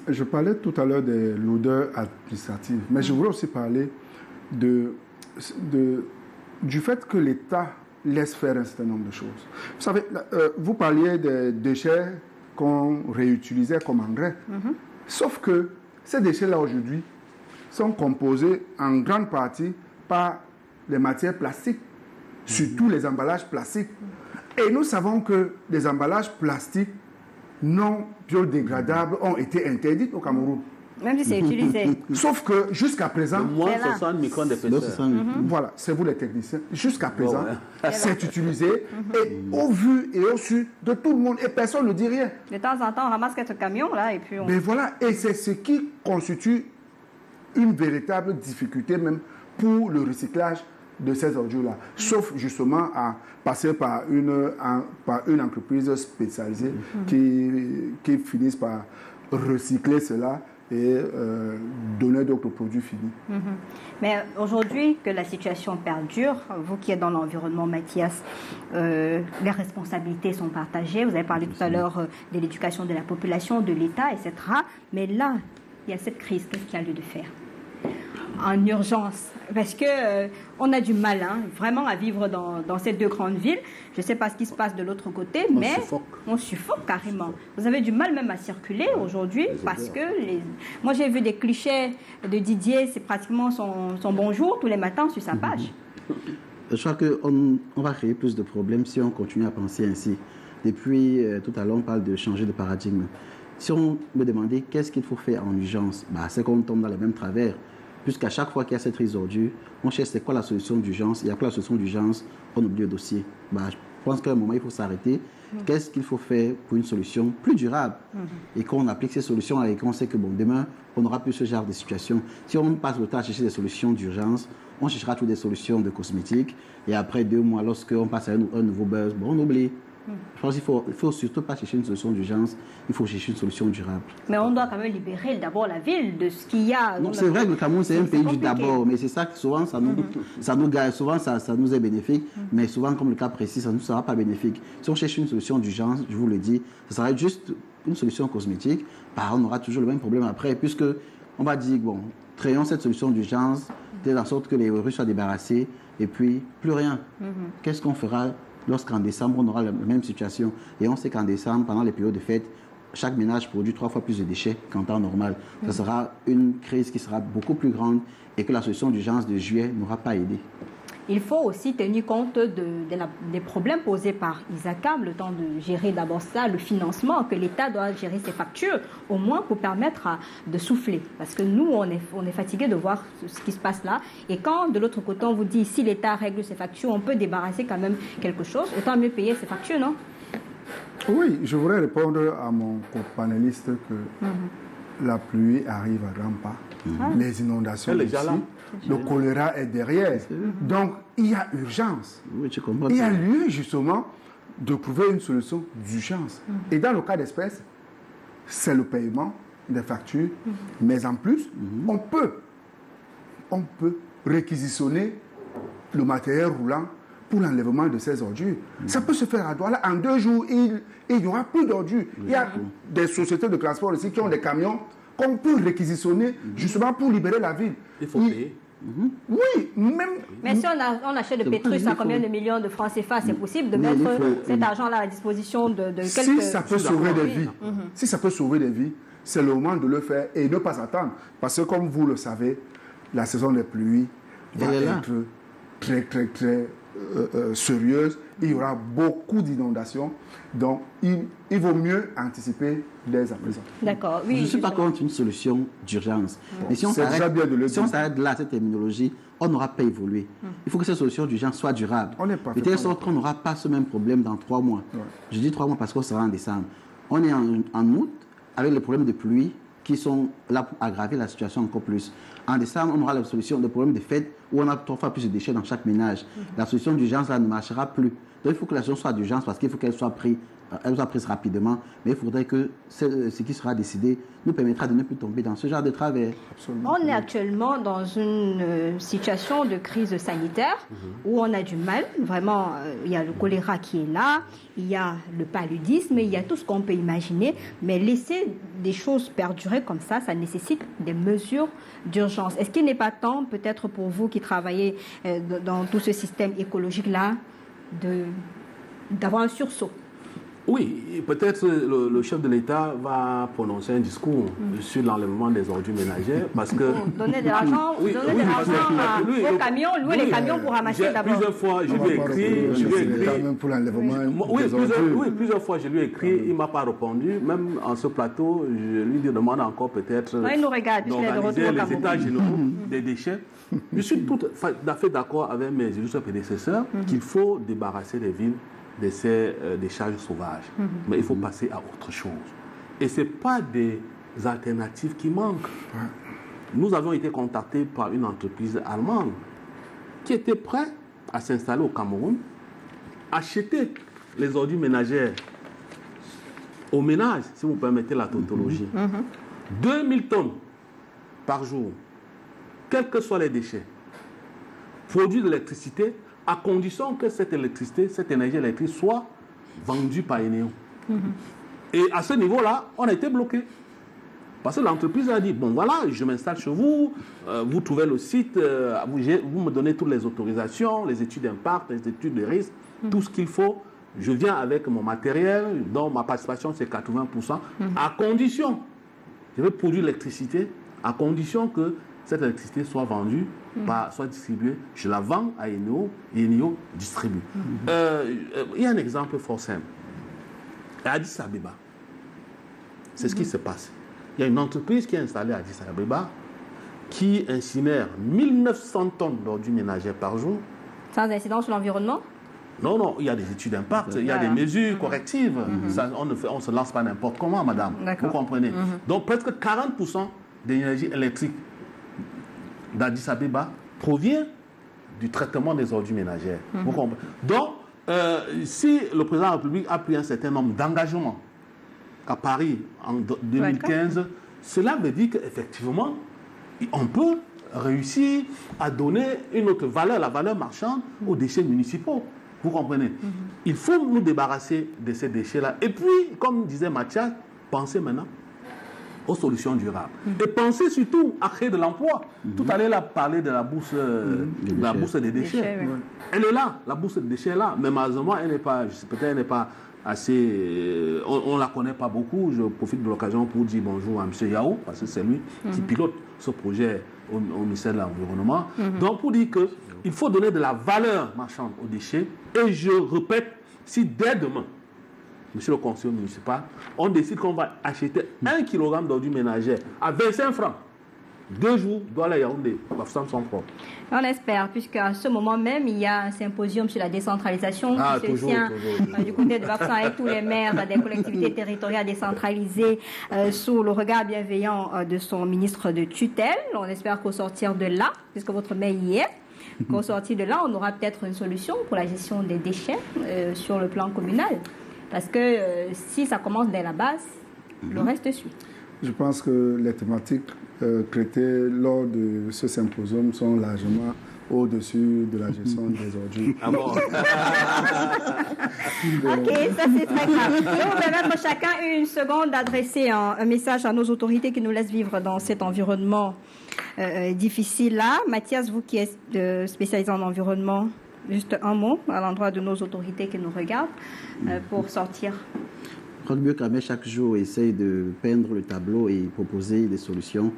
Je parlais tout à l'heure de l'odeur administrative, mais je voulais aussi parler du fait que l'État laisse faire un certain nombre de choses. Vous savez, vous parliez des déchets qu'on réutilisait comme engrais. Sauf que ces déchets-là aujourd'hui sont composés en grande partie par les matières plastiques, surtout les emballages plastiques. Et nous savons que les emballages plastiques non biodégradables ont été interdits au Cameroun. Même si c'est utilisé. Sauf que jusqu'à présent... Moins 60 microns d'épaisseur. Voilà, c'est vous les techniciens. Jusqu'à présent, c'est utilisé et au vu et au su de tout le monde et personne ne dit rien. De temps en temps, on ramasse quelques camions là et puis on... Mais voilà, et c'est ce qui constitue une véritable difficulté même pour le recyclage de ces ordures-là, sauf justement à passer par une entreprise spécialisée qui finisse par recycler cela et donner d'autres produits finis. Mais aujourd'hui, que la situation perdure, vous qui êtes dans l'environnement, Mathias, les responsabilités sont partagées. Vous avez parlé tout à l'heure de l'éducation de la population, de l'État, etc. Mais là, il y a cette crise. Qu'est-ce qu'il y a lieu de faire en urgence? Parce que on a du mal, vraiment, à vivre dans ces deux grandes villes. Je ne sais pas ce qui se passe de l'autre côté, mais on suffoque carrément. Vous avez du mal même à circuler aujourd'hui parce que moi j'ai vu des clichés de Didier, c'est pratiquement son bonjour tous les matins sur sa page. Je crois qu'on va créer plus de problèmes si on continue à penser ainsi. Depuis tout à l'heure, on parle de changer de paradigme. Si on me demandait qu'est-ce qu'il faut faire en urgence, c'est qu'on tombe dans les mêmes travers. Puisqu'à chaque fois qu'il y a cette crise ordure, on cherche c'est quoi la solution d'urgence. Il y a quoi la solution d'urgence, on oublie le dossier. Je pense qu'à un moment, il faut s'arrêter. Qu'est-ce qu'il faut faire pour une solution plus durable? Et qu'on applique ces solutions-là et qu'on sait que demain, on n'aura plus ce genre de situation. Si on passe le temps à chercher des solutions d'urgence, on cherchera toutes des solutions de cosmétiques. Et après 2 mois, lorsqu'on passe à un nouveau buzz, on oublie. Je pense qu'il ne faut surtout pas chercher une solution d'urgence, il faut chercher une solution durable. Mais on doit quand même libérer d'abord la ville de ce qu'il y a. C'est vrai que le Cameroun, c'est un pays du d'abord, mais c'est ça que souvent, ça nous est bénéfique, mais souvent, comme le cas précis, ça ne nous sera pas bénéfique. Si on cherche une solution d'urgence, je vous le dis, ce sera juste une solution cosmétique, on aura toujours le même problème après, puisque on va dire, créons cette solution d'urgence, de la sorte que les rues soient débarrassées, et puis plus rien. Qu'est-ce qu'on fera lorsqu'en décembre, on aura la même situation? Et on sait qu'en décembre, pendant les périodes de fête, chaque ménage produit 3 fois plus de déchets qu'en temps normal. Ça sera une crise qui sera beaucoup plus grande et que la solution d'urgence de juillet n'aura pas aidé. Il faut aussi tenir compte des problèmes posés par Isacam, le temps de gérer d'abord ça, le financement, que l'État doit gérer ses factures, au moins pour permettre de souffler. Parce que nous, on est fatigué de voir ce qui se passe là. Et quand, de l'autre côté, on vous dit, si l'État règle ses factures, on peut débarrasser quand même quelque chose, autant mieux payer ses factures, non? Oui, je voudrais répondre à mon co-panéliste que la pluie arrive à grands pas. Les inondations ici, le choléra est derrière. Donc, il y a urgence. Oui, tu comprends. Il y a lieu, justement, de trouver une solution d'urgence. Et dans le cas d'espèce, c'est le paiement des factures. Mais en plus, on peut réquisitionner le matériel roulant pour l'enlèvement de ces ordures. Ça peut se faire à Douala. En 2 jours, il n'y aura plus d'ordures. Il y a des sociétés de transport ici qui ont des camions qu'on peut réquisitionner justement pour libérer la ville. Il faut payer. Oui, même... Mais si on achète de Pétrus à combien de millions de francs CFA, c'est possible de mettre cet argent-là à la disposition de quelques... Si ça peut sauver des vies, si ça peut sauver des vies, c'est le moment de le faire et ne pas attendre. Parce que comme vous le savez, la saison des pluies va être très, très, très sérieuse. Il y aura beaucoup d'inondations. Donc, il vaut mieux anticiper dès à présent. D'accord. Oui, je ne suis pas contre une solution d'urgence. Mais si on s'arrête là, cette terminologie, on n'aura pas évolué. Il faut que cette solution d'urgence soit durable. De telle sorte qu'on n'aura pas ce même problème dans 3 mois. Je dis 3 mois parce qu'on sera en décembre. On est en août avec les problèmes de pluie qui sont là pour aggraver la situation encore plus. En décembre, on aura la solution des problèmes de fête où on a 3 fois plus de déchets dans chaque ménage. La solution d'urgence là ne marchera plus. Donc il faut que la solution soit d'urgence parce qu'il faut qu'elle soit prise rapidement, mais il faudrait que ce qui sera décidé nous permettra de ne plus tomber dans ce genre de travers. Absolument. On est actuellement dans une situation de crise sanitaire où on a du mal. Vraiment, il y a le choléra qui est là, il y a le paludisme, il y a tout ce qu'on peut imaginer, mais laisser des choses perdurer comme ça, ça nécessite des mesures d'urgence. Est-ce qu'il n'est pas temps, peut-être pour vous qui travaillez dans tout ce système écologique-là, d'avoir un sursaut? Oui, peut-être le chef de l'État va prononcer un discours sur l'enlèvement des ordures ménagères parce que... Donner de l'argent, aux camions, louer les camions pour ramasser d'abord. Plusieurs fois, je lui ai écrit... Même pour l'enlèvement des ordures. Plusieurs fois, je lui ai écrit, il ne m'a pas répondu. Même en ce plateau, je lui demande encore peut-être il nous regarde, d'organiser les états généraux des déchets. Je suis tout à fait d'accord avec mes illustres prédécesseurs qu'il faut débarrasser les villes de ces décharges sauvages. Mais il faut passer à autre chose. Et ce n'est pas des alternatives qui manquent. Nous avons été contactés par une entreprise allemande qui étaient prêts à s'installer au Cameroun, acheter les ordures ménagères au ménage, si vous permettez la tautologie. 2000 tonnes par jour, quels que soient les déchets, produire de l'électricité à condition que cette électricité, cette énergie électrique soit vendue par Eneo. Et à ce niveau-là, on a été bloqué. Parce que l'entreprise a dit, bon voilà, je m'installe chez vous, vous trouvez le site, vous me donnez toutes les autorisations, les études d'impact, les études de risque, tout ce qu'il faut. Je viens avec mon matériel, dont ma participation c'est 80%, à condition, je vais produire l'électricité, à condition que cette électricité soit vendue, soit distribuée. Je la vends à Eneo et Eneo distribue. Il y a un exemple fort simple. À Addis Abeba, c'est ce qui se passe. Il y a une entreprise qui est installée à Addis Abeba qui incinère 1900 tonnes d'ordures ménagères par jour. Sans incidence sur l'environnement? Non, il y a des études d'impact, il y a des mesures correctives. Ça, on ne se lance pas n'importe comment, madame. Vous comprenez? Donc, presque 40% de l'énergie électrique d'Addis Abeba provient du traitement des ordures ménagères. Vous comprenez? Donc, si le président de la République a pris un certain nombre d'engagements à Paris en 2015, cela veut dire qu'effectivement, on peut réussir à donner une autre valeur, la valeur marchande, aux déchets municipaux. Vous comprenez? Il faut nous débarrasser de ces déchets-là. Et puis, comme disait Mathias, pensez maintenant aux solutions durables. Et pensez surtout à créer de l'emploi. Tout à l'heure, il a parlé de la bourse, des déchets. Elle est là, la bourse des déchets est là. Mais malheureusement, elle n'est pas, peut-être elle n'est pas assez... on ne la connaît pas beaucoup. Je profite de l'occasion pour dire bonjour à M. Yao, parce que c'est lui qui pilote ce projet au ministère de l'Environnement. Donc, pour dire qu'il faut donner de la valeur marchande aux déchets. Et je répète, si dès demain, monsieur le conseiller municipal, on décide qu'on va acheter 1 kg d'ordures ménagères à 25 francs, 2 jours, doit aller à Yaoundé, Bafoussam sont propres. On espère, puisqu'à ce moment même, il y a un symposium sur la décentralisation qui se tient du côté de Bafoussam avec tous les maires des collectivités territoriales décentralisées sous le regard bienveillant de son ministre de tutelle. On espère qu'au sortir de là, puisque votre maire y est, qu'au sortir de là, on aura peut-être une solution pour la gestion des déchets sur le plan communal. Parce que si ça commence dès la base, le reste suit. Je pense que les thématiques traitées lors de ce symposium sont largement au-dessus de la gestion des ordures. Ah bon? Ok, ça c'est très grave. Je vais vous permettre chacun une seconde d'adresser un message à nos autorités qui nous laissent vivre dans cet environnement difficile-là. Mathias, vous qui êtes spécialisé en environnement, juste un mot à l'endroit de nos autorités qui nous regardent pour sortir. Roch Bieu-Kramé, chaque jour, essaye de peindre le tableau et proposer des solutions.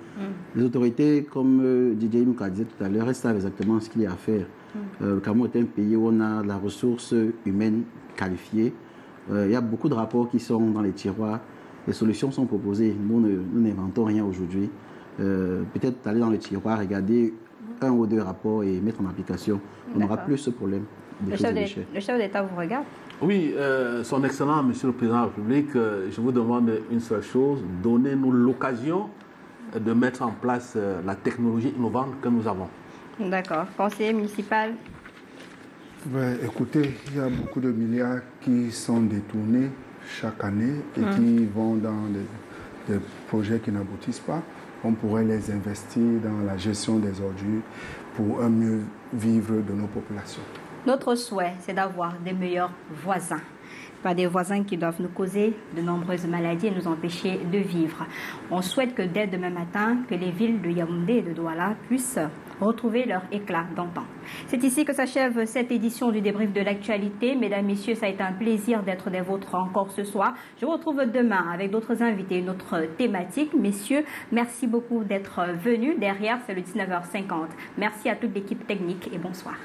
Les autorités, comme Didier Mouka disait tout à l'heure, savent exactement ce qu'il y a à faire. Le Cameroun est un pays où on a la ressource humaine qualifiée. Il y a beaucoup de rapports qui sont dans les tiroirs. Les solutions sont proposées. Nous n'inventons rien aujourd'hui. Peut-être aller dans les tiroirs, regarder 1 ou 2 rapports et mettre en application. On n'aura plus ce problème. Le chef d'État vous regarde? Oui, son Excellence, Monsieur le Président de la République, je vous demande une seule chose, donnez-nous l'occasion de mettre en place la technologie innovante que nous avons. D'accord. Conseiller municipal? Écoutez, il y a beaucoup de milliards qui sont détournés chaque année et qui vont dans des projets qui n'aboutissent pas. On pourrait les investir dans la gestion des ordures pour un mieux vivre de nos populations. Notre souhait, c'est d'avoir des meilleurs voisins. Pas des voisins qui doivent nous causer de nombreuses maladies et nous empêcher de vivre. On souhaite que dès demain matin, que les villes de Yaoundé et de Douala puissent retrouver leur éclat d'antan. C'est ici que s'achève cette édition du débrief de l'actualité. Mesdames, Messieurs, ça a été un plaisir d'être des vôtres encore ce soir. Je vous retrouve demain avec d'autres invités, une autre thématique. Messieurs, merci beaucoup d'être venus. Derrière, c'est le 19h50. Merci à toute l'équipe technique et bonsoir.